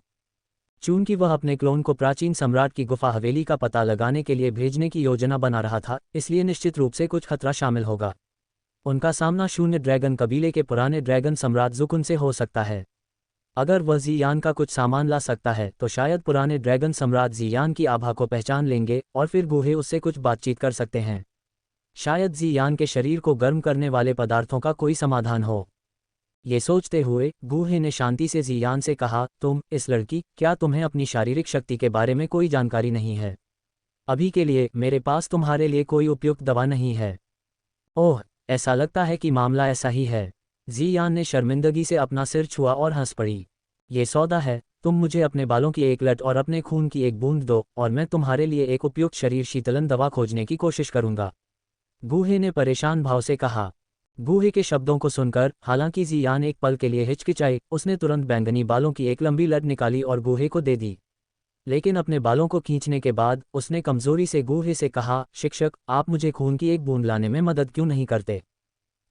चूंकि वह अपने क्लोन को प्राचीन सम्राट की गुफा हवेली का पता लगाने के लिए भेजने की योजना बना रहा था, इसलिए निश्चित रूप से कुछ खतरा शामिल होगा। उनका सामना शून्य ड्रैगन कबीले के पुराने ड्रैगन सम्राट जुकुन से हो सकता है। अगर वह जियान का कुछ सामान ला सकता है तो शायद पुराने ड्रैगन सम्राट जियान की आभा को पहचान लेंगे और फिर गूहे उससे कुछ बातचीत कर सकते हैं। शायद जियान के शरीर को गर्म करने वाले पदार्थों का कोई समाधान हो। ये सोचते हुए गूहे ने शांति से जियान से कहा, तुम इस लड़की, क्या तुम्हें अपनी शारीरिक शक्ति के बारे में कोई जानकारी नहीं है? अभी के लिए मेरे पास तुम्हारे लिए कोई उपयुक्त दवा नहीं है। ओह, ऐसा लगता है कि मामला ऐसा ही है। जियान ने शर्मिंदगी से अपना सिर छुआ और हंस पड़ी। ये सौदा है, तुम मुझे अपने बालों की एक लट और अपने खून की एक बूंद दो और मैं तुम्हारे लिए एक उपयुक्त शरीर शीतलन दवा खोजने की कोशिश करूंगा। गूहे ने परेशान भाव से कहा। गूहे के शब्दों को सुनकर हालांकि जियान एक पल के लिए हिचकिचाई, उसने तुरंत बैंगनी बालों की एक लंबी लट निकाली और गूहे को दे दी। लेकिन अपने बालों को खींचने के बाद उसने कमजोरी से गूहे से कहा, शिक्षक, आप मुझे खून की एक बूंद लाने में मदद क्यों नहीं करते?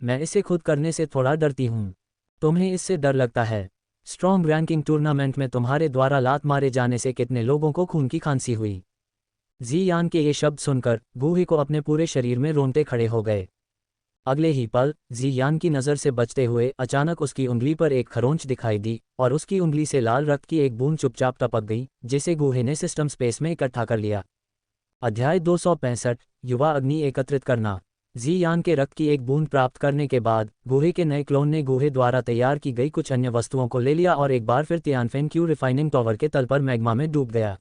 मैं इसे खुद करने से थोड़ा डरती हूँ। तुम्हें इससे डर लगता है? स्ट्रॉन्ग रैंकिंग टूर्नामेंट में तुम्हारे द्वारा लात मारे जाने से कितने लोगों को खून की खांसी हुई? जियान के ये शब्द सुनकर गूहे को अपने पूरे शरीर में रोंगटे खड़े हो गए। अगले ही पल जियान की नज़र से बचते हुए अचानक उसकी उंगली पर एक खरोंच दिखाई दी और उसकी उंगली से लाल रक्त की एक बूंद चुपचाप टपक गई, जिसे गूहे ने सिस्टम स्पेस में इकट्ठा कर लिया। अध्याय 265 युवा अग्नि एकत्रित करना। जियान के रक्त की एक बूंद प्राप्त करने के बाद गूहे के नए क्लोन ने गूहे द्वारा तैयार की गई कुछ अन्य वस्तुओं को ले लिया और एक बार फिर तियानफेन क्यू रिफाइनिंग टावर के तल पर मैग्मा में डूब गया।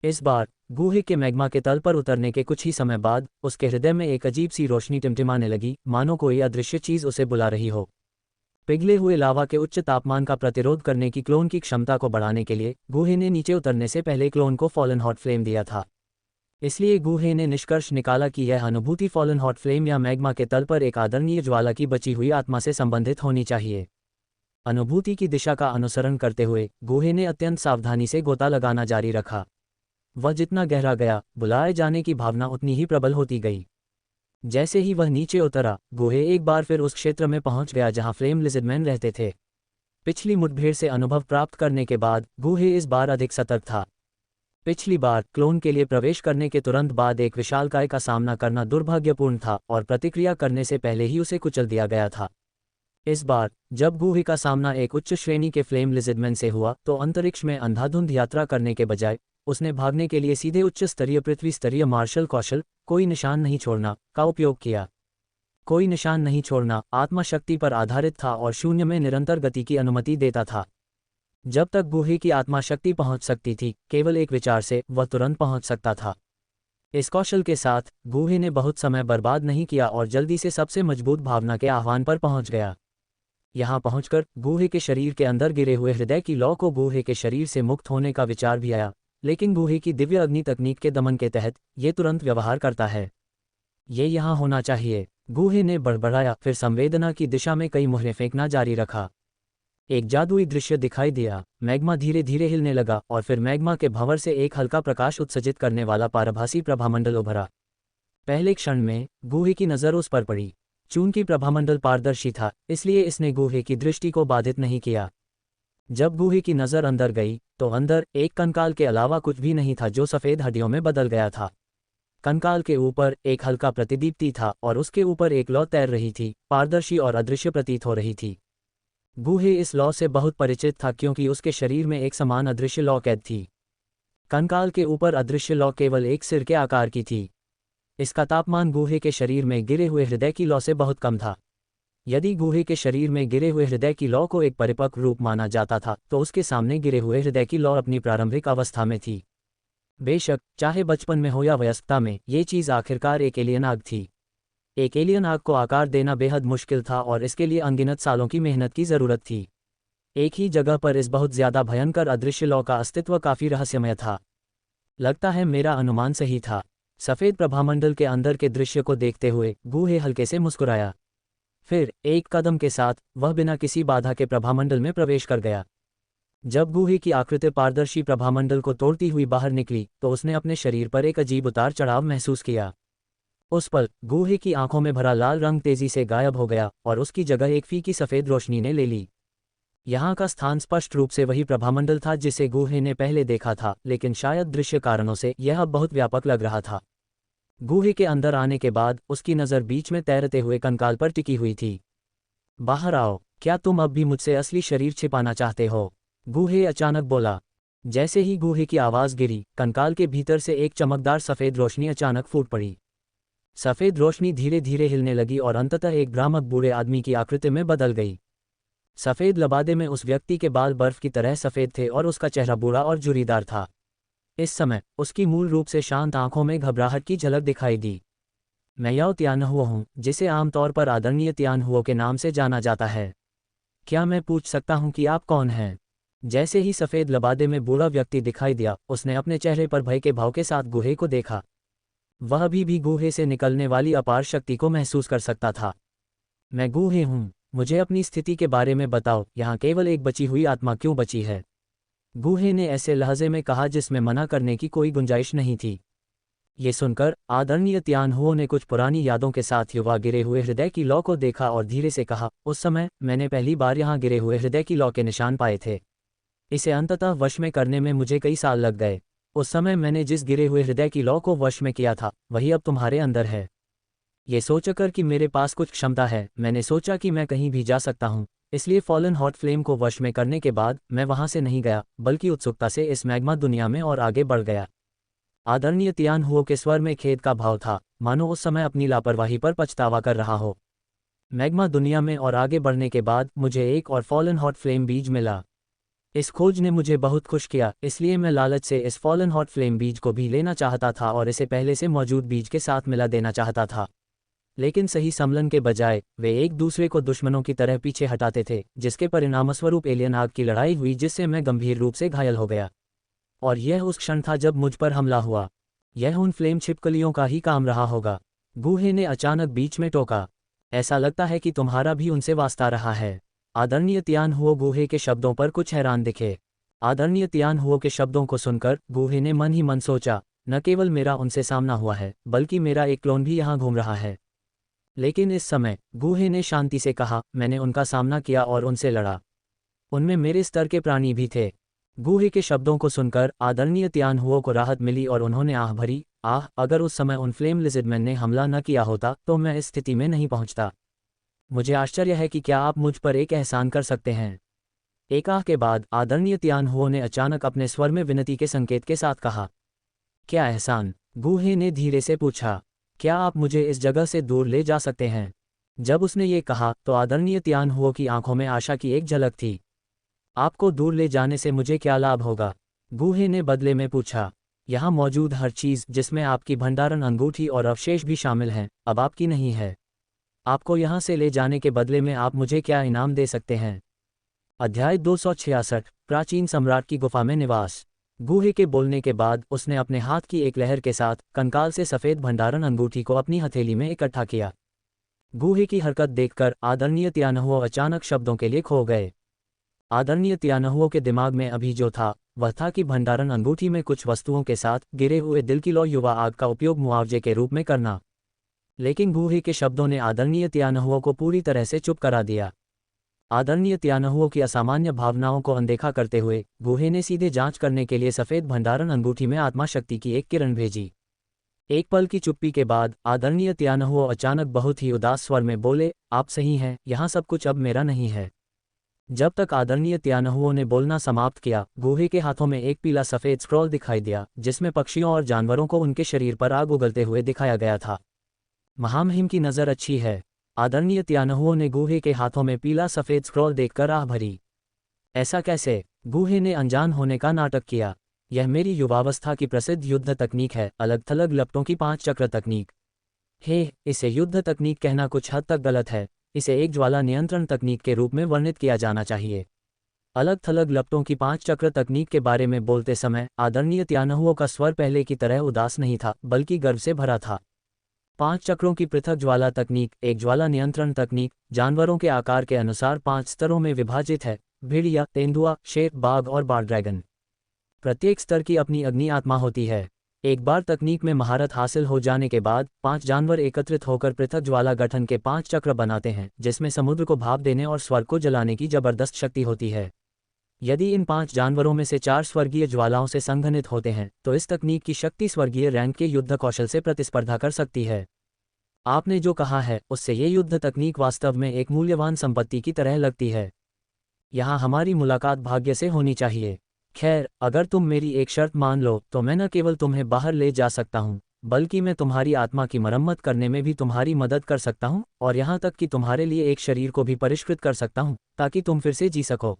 इस बार गूहे के मैग्मा के तल पर उतरने के कुछ ही समय बाद उसके हृदय में एक अजीब सी रोशनी टिमटिमाने लगी, मानो कोई अदृश्य चीज उसे बुला रही हो। पिघले हुए लावा के उच्च तापमान का प्रतिरोध करने की क्लोन की क्षमता को बढ़ाने के लिए गूहे ने नीचे उतरने से पहले क्लोन को फॉलन हॉट फ्लेम दिया था। इसलिए गूहे ने निष्कर्ष निकाला कि यह अनुभूति फॉलन हॉट फ्लेम या मैग्मा के तल पर एक आदरणीय ज्वाला की बची हुई आत्मा से संबंधित होनी चाहिए। अनुभूति की दिशा का अनुसरण करते हुए गूहे ने अत्यंत सावधानी से गोता लगाना जारी रखा। वह जितना गहरा गया, बुलाए जाने की भावना उतनी ही प्रबल होती गई। जैसे ही वह नीचे उतरा, गूहे एक बार फिर उस क्षेत्र में पहुंच गया जहां फ्लेम लिज़र्डमैन रहते थे। पिछली मुठभेड़ से अनुभव प्राप्त करने के बाद गूहे इस बार अधिक सतर्क था। पिछली बार क्लोन के लिए प्रवेश करने के तुरंत बाद एक विशालकाय का सामना करना दुर्भाग्यपूर्ण था और प्रतिक्रिया करने से पहले ही उसे कुचल दिया गया था। इस बार जब गूहे का सामना एक उच्च श्रेणी के फ्लेम लिज़र्डमैन से हुआ तो अंतरिक्ष में अंधाधुंध यात्रा करने के बजाय उसने भागने के लिए सीधे उच्च स्तरीय पृथ्वी स्तरीय मार्शल कौशल, कोई निशान नहीं छोड़ना, का उपयोग किया। कोई निशान नहीं छोड़ना आत्मशक्ति पर आधारित था और शून्य में निरंतर गति की अनुमति देता था। जब तक गूहे की आत्मा शक्ति पहुंच सकती थी, केवल एक विचार से वह तुरंत पहुंच सकता था। इस कौशल के साथ गूहे ने बहुत समय बर्बाद नहीं किया और जल्दी से सबसे मजबूत भावना के आह्वान पर पहुंच गया। यहां पहुंचकर गूहे के शरीर के अंदर गिरे हुए हृदय की लौ को गूहे के शरीर से मुक्त होने का विचार भी आया, लेकिन गूहे की दिव्य अग्नि तकनीक के दमन के तहत ये तुरंत व्यवहार करता है। ये यहाँ होना चाहिए, गूहे ने बड़बड़ाया, फिर संवेदना की दिशा में कई मुहरें फेंकना जारी रखा। एक जादुई दृश्य दिखाई दिया, मैग्मा धीरे धीरे हिलने लगा और फिर मैग्मा के भंवर से एक हल्का प्रकाश उत्सर्जित करने वाला पारभासी प्रभामंडल उभरा। पहले क्षण में गूहे की नज़र उस पर पड़ी। चूंकि प्रभामंडल पारदर्शी था, इसलिए इसने गूहे की दृष्टि को बाधित नहीं किया। जब गूहे की नज़र अंदर गई तो अंदर एक कंकाल के अलावा कुछ भी नहीं था जो सफ़ेद हड्डियों में बदल गया था। कंकाल के ऊपर एक हल्का प्रतिदीप्ति था और उसके ऊपर एक लौ तैर रही थी, पारदर्शी और अदृश्य प्रतीत हो रही थी। गूहे इस लौ से बहुत परिचित था क्योंकि उसके शरीर में एक समान अदृश्य लौ कैद थी। कंकाल के ऊपर अदृश्य लौ केवल एक सिर के आकार की थी। इसका तापमान गूहे के शरीर में गिरे हुए हृदय की लौ से बहुत कम था। यदि गूहे के शरीर में गिरे हुए हृदय की लौ को एक परिपक्व रूप माना जाता था तो उसके सामने गिरे हुए हृदय की लौ अपनी प्रारंभिक अवस्था में थी। बेशक, चाहे बचपन में हो या वयस्कता में, ये चीज़ आखिरकार एक एलियन आग थी। एक एलियन आग को आकार देना बेहद मुश्किल था और इसके लिए अनगिनत सालों की मेहनत की ज़रूरत थी। एक ही जगह पर इस बहुत ज़्यादा भयंकर अदृश्य लौ का अस्तित्व काफ़ी रहस्यमय था। लगता है मेरा अनुमान सही था। सफ़ेद प्रभामंडल के अंदर के दृश्य को देखते हुए गूहे हल्के से मुस्कुराया। फिर एक कदम के साथ वह बिना किसी बाधा के प्रभामंडल में प्रवेश कर गया। जब गूहे की आकृति पारदर्शी प्रभामंडल को तोड़ती हुई बाहर निकली तो उसने अपने शरीर पर एक अजीब उतार चढ़ाव महसूस किया। उस पल गूहे की आंखों में भरा लाल रंग तेजी से गायब हो गया और उसकी जगह एक फीकी सफ़ेद रोशनी ने ले ली। यहाँ का स्थान स्पष्ट रूप से वही प्रभामंडल था जिसे गूहे ने पहले देखा था, लेकिन शायद दृश्य कारणों से यह अब बहुत व्यापक लग रहा था। गूहे के अंदर आने के बाद उसकी नज़र बीच में तैरते हुए कंकाल पर टिकी हुई थी। बाहर आओ, क्या तुम अब भी मुझसे असली शरीर छिपाना चाहते हो? गूहे अचानक बोला। जैसे ही गूहे की आवाज़ गिरी, कंकाल के भीतर से एक चमकदार सफ़ेद रोशनी अचानक फूट पड़ी। सफ़ेद रोशनी धीरे धीरे हिलने लगी और अंततः एक भ्रामक बूढ़े आदमी की आकृति में बदल गई। सफ़ेद लबादे में उस व्यक्ति के बाल बर्फ की तरह सफ़ेद थे और उसका चेहरा बूढ़ा और झुर्रीदार था। इस समय उसकी मूल रूप से शांत आंखों में घबराहट की झलक दिखाई दी। मैं याओ तियानहुओ हूँ, जिसे आमतौर पर आदरणीय तियानहुओ के नाम से जाना जाता है। क्या मैं पूछ सकता हूँ कि आप कौन हैं? जैसे ही सफ़ेद लबादे में बूढ़ा व्यक्ति दिखाई दिया, उसने अपने चेहरे पर भय के भाव के साथ गूहे को देखा। वह अभी भी गूहे से निकलने वाली अपार शक्ति को महसूस कर सकता था। मैं गूहे हूँ, मुझे अपनी स्थिति के बारे में बताओ, यहाँ केवल एक बची हुई आत्मा क्यों बची है? गूहे ने ऐसे लहजे में कहा जिसमें मना करने की कोई गुंजाइश नहीं थी। ये सुनकर आदरणीय तियानहुओ ने कुछ पुरानी यादों के साथ युवा गिरे हुए हृदय की लौ को देखा और धीरे से कहा, उस समय मैंने पहली बार यहाँ गिरे हुए हृदय की लौ के निशान पाए थे। इसे अंततः वश में करने में मुझे कई साल लग गए। उस समय मैंने जिस गिरे हुए हृदय की लौ को वश में किया था, वही अब तुम्हारे अंदर है। ये सोचकर कि मेरे पास कुछ क्षमता है, मैंने सोचा कि मैं कहीं भी जा सकता हूँ। इसलिए फॉलन हॉट फ्लेम को वश में करने के बाद मैं वहाँ से नहीं गया, बल्कि उत्सुकता से इस मैग्मा दुनिया में और आगे बढ़ गया। आदरणीय तियानहुओ के स्वर में खेद का भाव था, मानो उस समय अपनी लापरवाही पर पछतावा कर रहा हो। मैग्मा दुनिया में और आगे बढ़ने के बाद मुझे एक और फॉलन हॉट फ्लेम बीज मिला। इस खोज ने मुझे बहुत खुश किया, इसलिए मैं लालच से इस फॉलन हॉट फ्लेम बीज को भी लेना चाहता था और इसे पहले से मौजूद बीज के साथ मिला देना चाहता था। लेकिन सही सम्मिलन के बजाय वे एक दूसरे को दुश्मनों की तरह पीछे हटाते थे, जिसके परिणामस्वरूप एलियन आग की लड़ाई हुई जिससे मैं गंभीर रूप से घायल हो गया। और यह उस क्षण था जब मुझ पर हमला हुआ। यह उन फ्लेम छिपकलियों का ही काम रहा होगा। गूहे ने अचानक बीच में टोका। ऐसा लगता है कि तुम्हारा भी उनसे वास्ता रहा है। आदरणीय तियानहुओ गूहे के शब्दों पर कुछ हैरान दिखे। आदरणीय तियानहुओ के शब्दों को सुनकर गूहे ने मन ही मन सोचा, न केवल मेरा उनसे सामना हुआ है, बल्कि मेरा एक क्लोन भी यहाँ घूम रहा है। लेकिन इस समय गूहे ने शांति से कहा, मैंने उनका सामना किया और उनसे लड़ा। उनमें मेरे स्तर के प्राणी भी थे। गूहे के शब्दों को सुनकर आदरणीय तियानहुओ को राहत मिली और उन्होंने आह भरी, आह, अगर उस समय उन फ्लेम लिजिडमैन ने हमला न किया होता तो मैं इस स्थिति में नहीं पहुंचता। मुझे आश्चर्य है कि क्या आप मुझ पर एक एहसान कर सकते हैं? एक आह के बाद आदरणीय तियानहुओ ने अचानक अपने स्वर में विनती के संकेत के साथ कहा, क्या एहसान? गूहे ने धीरे से पूछा, क्या आप मुझे इस जगह से दूर ले जा सकते हैं? जब उसने ये कहा तो आदरणीय तियानहुओ की आंखों में आशा की एक झलक थी। आपको दूर ले जाने से मुझे क्या लाभ होगा? गूहे ने बदले में पूछा। यहाँ मौजूद हर चीज़, जिसमें आपकी भंडारण अंगूठी और अवशेष भी शामिल हैं, अब आपकी नहीं है। आपको यहाँ से ले जाने के बदले में आप मुझे क्या इनाम दे सकते हैं? अध्याय 266, प्राचीन सम्राट की गुफा में निवास। गूहे के बोलने के बाद उसने अपने हाथ की एक लहर के साथ कंकाल से सफ़ेद भंडारण अंगूठी को अपनी हथेली में इकट्ठा किया। गूहे की हरकत देखकर आदरणीय तियानहुओ अचानक शब्दों के लिए खो गए। आदरणीय तियानहुओ के दिमाग में अभी जो था वह था कि भंडारण अंगूठी में कुछ वस्तुओं के साथ गिरे हुए दिल की लौ युवा आग का उपयोग मुआवजे के रूप में करना। लेकिन गूहे के शब्दों ने आदरणीय तियानहुओ को पूरी तरह से चुप करा दिया। आदरणीय तियानहुओ की असामान्य भावनाओं को अनदेखा करते हुए गूहे ने सीधे जांच करने के लिए सफ़ेद भंडारण अंगूठी में आत्मा शक्ति की एक किरण भेजी। एक पल की चुप्पी के बाद आदरणीय तियानहुओ अचानक बहुत ही उदास स्वर में बोले, आप सही हैं, यहाँ सब कुछ अब मेरा नहीं है। जब तक आदरणीय तियानहुओ ने बोलना समाप्त किया, गूहे के हाथों में एक पीला सफ़ेद स्क्रॉल दिखाई दिया जिसमें पक्षियों और जानवरों को उनके शरीर पर आग उगलते हुए दिखाया गया था। महामहिम की नज़र अच्छी है। आदरणीय तियानहुओ ने गूहे के हाथों में पीला सफ़ेद स्क्रॉल देखकर आह भरी। ऐसा कैसे? गूहे ने अनजान होने का नाटक किया। यह मेरी युवावस्था की प्रसिद्ध युद्ध तकनीक है, अलग थलग लपटों की 5 चक्र तकनीक। इसे युद्ध तकनीक कहना कुछ हद तक गलत है, इसे एक ज्वाला नियंत्रण तकनीक के रूप में वर्णित किया जाना चाहिए। अलग थलग लपटों की 5 चक्र तकनीक के बारे में बोलते समय आदरणीय तियानहुओ का स्वर पहले की तरह उदास नहीं था बल्कि गर्व से भरा था। 5 चक्रों की पृथक ज्वाला तकनीक एक ज्वाला नियंत्रण तकनीक जानवरों के आकार के अनुसार 5 स्तरों में विभाजित है: भेड़िया, तेंदुआ, शेर, बाघ और बार ड्रैगन। प्रत्येक स्तर की अपनी अग्नि आत्मा होती है। एक बार तकनीक में महारत हासिल हो जाने के बाद 5 जानवर एकत्रित होकर पृथक ज्वाला गठन के 5 चक्र बनाते हैं जिसमें समुद्र को भाप देने और स्वर्ग को जलाने की जबरदस्त शक्ति होती है। यदि इन 5 जानवरों में से 4 स्वर्गीय ज्वालाओं से संघनित होते हैं तो इस तकनीक की शक्ति स्वर्गीय रैंक के युद्ध कौशल से प्रतिस्पर्धा कर सकती है। आपने जो कहा है उससे ये युद्ध तकनीक वास्तव में एक मूल्यवान संपत्ति की तरह लगती है। यहाँ हमारी मुलाकात भाग्य से होनी चाहिए। खैर, अगर तुम मेरी एक शर्त मान लो तो मैं न केवल तुम्हें बाहर ले जा सकता हूँ बल्कि मैं तुम्हारी आत्मा की मरम्मत करने में भी तुम्हारी मदद कर सकता हूँ और यहाँ तक कि तुम्हारे लिए एक शरीर को भी परिष्कृत कर सकता हूँ ताकि तुम फिर से जी सको।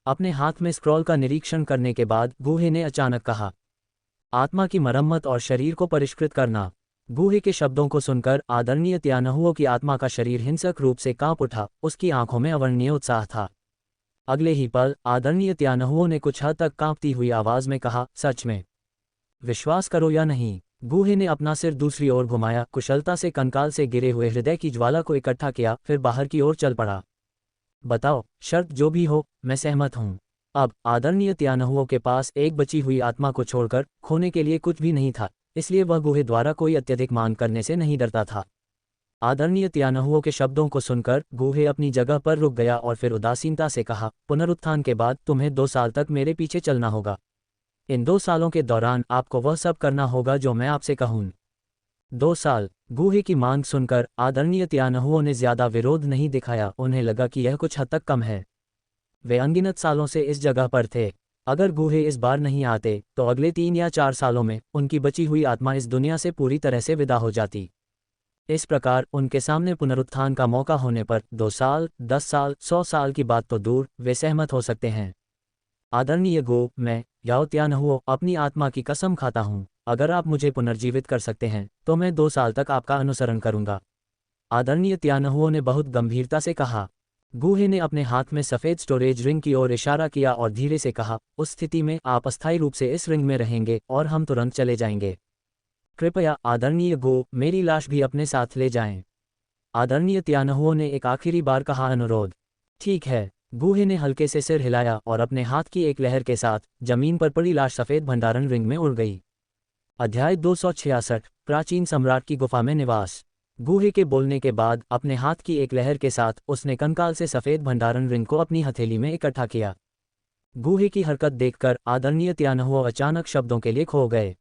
अपने हाथ में स्क्रॉल का निरीक्षण करने के बाद गूहे ने अचानक कहा, आत्मा की मरम्मत और शरीर को परिष्कृत करना। गूहे के शब्दों को सुनकर आदरणीय तियानहुओ की आत्मा का शरीर हिंसक रूप से कांप उठा। उसकी आंखों में अवर्णनीय उत्साह था। अगले ही पल आदरणीय तियानहुओ ने कुछ हद तक कांपती हुई आवाज में कहा, सच में? विश्वास करो या नहीं। गूहे ने अपना सिर दूसरी ओर घुमाया, कुशलता से कंकाल से गिरे हुए हृदय की ज्वाला को इकट्ठा किया, फिर बाहर की ओर चल पड़ा। बताओ, शर्त जो भी हो, मैं सहमत हूँ। अब आदरणीय तियानहुओ के पास एक बची हुई आत्मा को छोड़कर खोने के लिए कुछ भी नहीं था, इसलिए वह गूहे द्वारा कोई अत्यधिक मांग करने से नहीं डरता था। आदरणीय तियानहुओ के शब्दों को सुनकर गूहे अपनी जगह पर रुक गया और फिर उदासीनता से कहा, पुनरुत्थान के बाद तुम्हें 2 साल तक मेरे पीछे चलना होगा। इन 2 सालों के दौरान आपको वह सब करना होगा जो मैं आपसे कहूँ। 2 साल। गूहे की मांग सुनकर आदरणीय तियानहुओ ने ज्यादा विरोध नहीं दिखाया। उन्हें लगा कि यह कुछ हद तक कम है। वे अनगिनत सालों से इस जगह पर थे। अगर गूहे इस बार नहीं आते तो अगले 3 या 4 सालों में उनकी बची हुई आत्मा इस दुनिया से पूरी तरह से विदा हो जाती। इस प्रकार उनके सामने पुनरुत्थान का मौका होने पर 2 साल, 10 साल, 100 साल की बात तो दूर, वे सहमत हो सकते हैं। आदरणीय गो, मैं याओ तियानहुओ अपनी आत्मा की कसम खाता हूँ, अगर आप मुझे पुनर्जीवित कर सकते हैं तो मैं 2 साल तक आपका अनुसरण करूंगा। आदरणीय तियानहुओ ने बहुत गंभीरता से कहा। गूहे ने अपने हाथ में सफ़ेद स्टोरेज रिंग की ओर इशारा किया और धीरे से कहा, उस स्थिति में आप अस्थायी रूप से इस रिंग में रहेंगे और हम तुरंत चले जाएंगे। कृपया आदरणीय गो, मेरी लाश भी अपने साथ ले जाएं। आदरणीय तियानहुओ ने एक आखिरी बार कहा, अनुरोध। ठीक है। गूहे ने हल्के से सिर हिलाया और अपने हाथ की एक लहर के साथ जमीन पर पड़ी लाश सफ़ेद भंडारण रिंग में उड़ गई। अध्याय 266, प्राचीन सम्राट की गुफा में निवास। गूहे के बोलने के बाद अपने हाथ की एक लहर के साथ उसने कंकाल से सफ़ेद भंडारण रिंग को अपनी हथेली में इकट्ठा किया। गूहे की हरकत देखकर आदरणीय तियानहुओ अचानक शब्दों के लिए खो गए।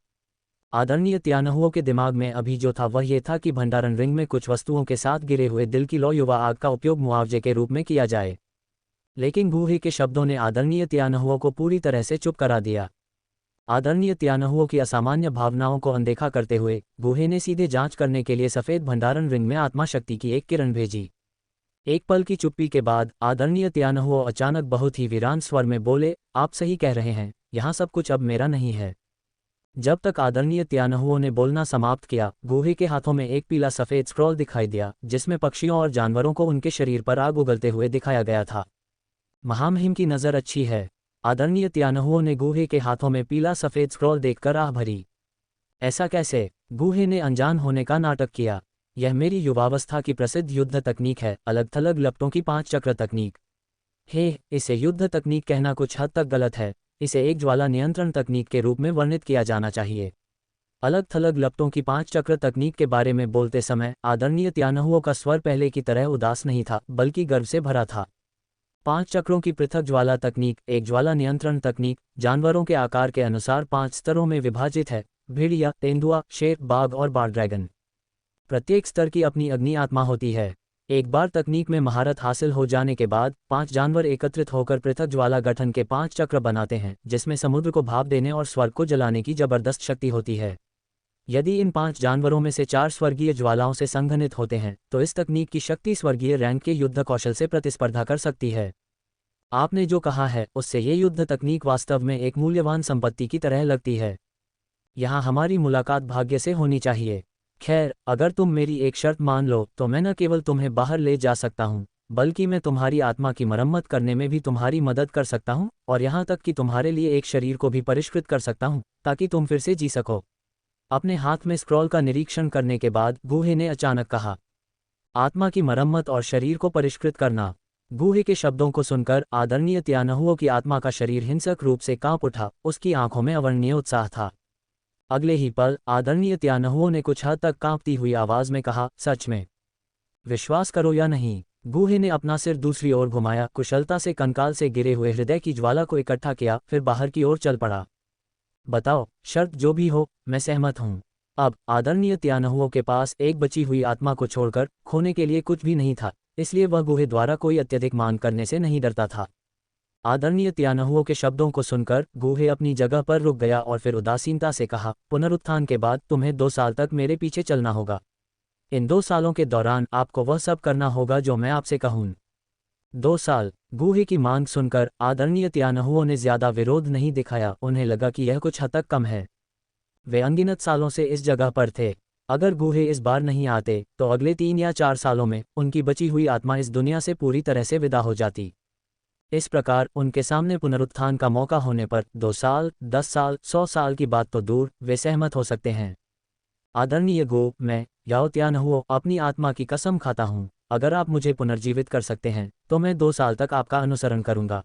आदरणीय तियानहुओ के दिमाग में अभी जो था वह ये था कि भंडारण रिंग में कुछ वस्तुओं के साथ गिरे हुए दिल की लौ युवा आग का उपयोग मुआवजे के रूप में किया जाए। लेकिन गूहे के शब्दों ने आदरणीय तियानहुओ को पूरी तरह से चुप करा दिया। आदरणीय तियानहुओ की असामान्य भावनाओं को अनदेखा करते हुए गूहे ने सीधे जांच करने के लिए सफ़ेद भंडारण रिंग में आत्मा शक्ति की एक किरण भेजी। एक पल की चुप्पी के बाद आदरणीय तियानहुओ अचानक बहुत ही वीरान स्वर में बोले, आप सही कह रहे हैं, यहाँ सब कुछ अब मेरा नहीं है। जब तक आदरणीय तियानहुओ ने बोलना समाप्त किया, गूहे के हाथों में एक पीला सफ़ेद स्क्रॉल दिखाई दिया जिसमें पक्षियों और जानवरों को उनके शरीर पर आग उगलते हुए दिखाया गया था। महामहिम की नज़र अच्छी है। आदरणीय त्यानहुओं ने गूहे के हाथों में पीला सफ़ेद स्क्रॉल देखकर आह भरी। ऐसा कैसे? गूहे ने अनजान होने का नाटक किया। यह मेरी युवावस्था की प्रसिद्ध युद्ध तकनीक है, अलग थलग लपटों की 5 चक्र तकनीक। इसे युद्ध तकनीक कहना कुछ हद तक गलत है, इसे एक ज्वाला नियंत्रण तकनीक के रूप में वर्णित किया जाना चाहिए। अलग थलग लपटों की 5 चक्र तकनीक के बारे में बोलते समय आदरणीय त्यानहुओं का स्वर पहले की तरह उदास नहीं था, बल्कि गर्व से भरा था। 5 चक्रों की पृथक ज्वाला तकनीक एक ज्वाला नियंत्रण तकनीक जानवरों के आकार के अनुसार 5 स्तरों में विभाजित है: भेड़िया, तेंदुआ, शेर, बाघ और बार ड्रैगन। प्रत्येक स्तर की अपनी अग्नि आत्मा होती है। एक बार तकनीक में महारत हासिल हो जाने के बाद 5 जानवर एकत्रित होकर पृथक ज्वाला गठन के 5 चक्र बनाते हैं, जिसमें समुद्र को भाप देने और स्वर्ग को जलाने की जबरदस्त शक्ति होती है। यदि इन 5 जानवरों में से 4 स्वर्गीय ज्वालाओं से संघनित होते हैं, तो इस तकनीक की शक्ति स्वर्गीय रैंक के युद्ध कौशल से प्रतिस्पर्धा कर सकती है। आपने जो कहा है उससे ये युद्ध तकनीक वास्तव में एक मूल्यवान संपत्ति की तरह लगती है। यहाँ हमारी मुलाकात भाग्य से होनी चाहिए। खैर, अगर तुम मेरी एक शर्त मान लो तो मैं न केवल तुम्हें बाहर ले जा सकता हूँ, बल्कि मैं तुम्हारी आत्मा की मरम्मत करने में भी तुम्हारी मदद कर सकता हूँ, और यहाँ तक कि तुम्हारे लिए एक शरीर को भी परिष्कृत कर सकता हूँ, ताकि तुम फिर से जी सको। अपने हाथ में स्क्रॉल का निरीक्षण करने के बाद गूहे ने अचानक कहा, आत्मा की मरम्मत और शरीर को परिष्कृत करना। गूहे के शब्दों को सुनकर आदरणीय त्यानहुओं की आत्मा का शरीर हिंसक रूप से कांप उठा, उसकी आंखों में अवर्णनीय उत्साह था। अगले ही पल आदरणीय त्यानहुओं ने कुछ हद तक कांपती हुई आवाज में कहा, सच में? विश्वास करो या नहीं। गूहे ने अपना सिर दूसरी ओर घुमाया, कुशलता से कंकाल से गिरे हुए हृदय की ज्वाला को इकट्ठा किया, फिर बाहर की ओर चल पड़ा। बताओ, शर्त जो भी हो, मैं सहमत हूँ। अब आदरणीय त्यानहुओं के पास एक बची हुई आत्मा को छोड़कर खोने के लिए कुछ भी नहीं था, इसलिए वह गूहे द्वारा कोई अत्यधिक मांग करने से नहीं डरता था। आदरणीय त्यानहुओं के शब्दों को सुनकर गूहे अपनी जगह पर रुक गया और फिर उदासीनता से कहा, पुनरुत्थान के बाद तुम्हें 2 साल तक मेरे पीछे चलना होगा। इन 2 सालों के दौरान आपको वह सब करना होगा जो मैं आपसे कहूँ। 2 साल। गूहे की मांग सुनकर आदरणीय त्यानहुओं ने ज्यादा विरोध नहीं दिखाया, उन्हें लगा कि यह कुछ हद तक कम है। वे अनगिनत सालों से इस जगह पर थे। अगर गूहे इस बार नहीं आते तो अगले 3 या 4 सालों में उनकी बची हुई आत्मा इस दुनिया से पूरी तरह से विदा हो जाती। इस प्रकार उनके सामने पुनरुत्थान का मौका होने पर 2 साल, 10 साल, 100 साल की बात तो दूर, वे सहमत हो सकते हैं। आदरणीय गो, मैं याओ त्यानहुओ अपनी आत्मा की कसम खाता हूँ, अगर आप मुझे पुनर्जीवित कर सकते हैं तो मैं 2 साल तक आपका अनुसरण करूंगा।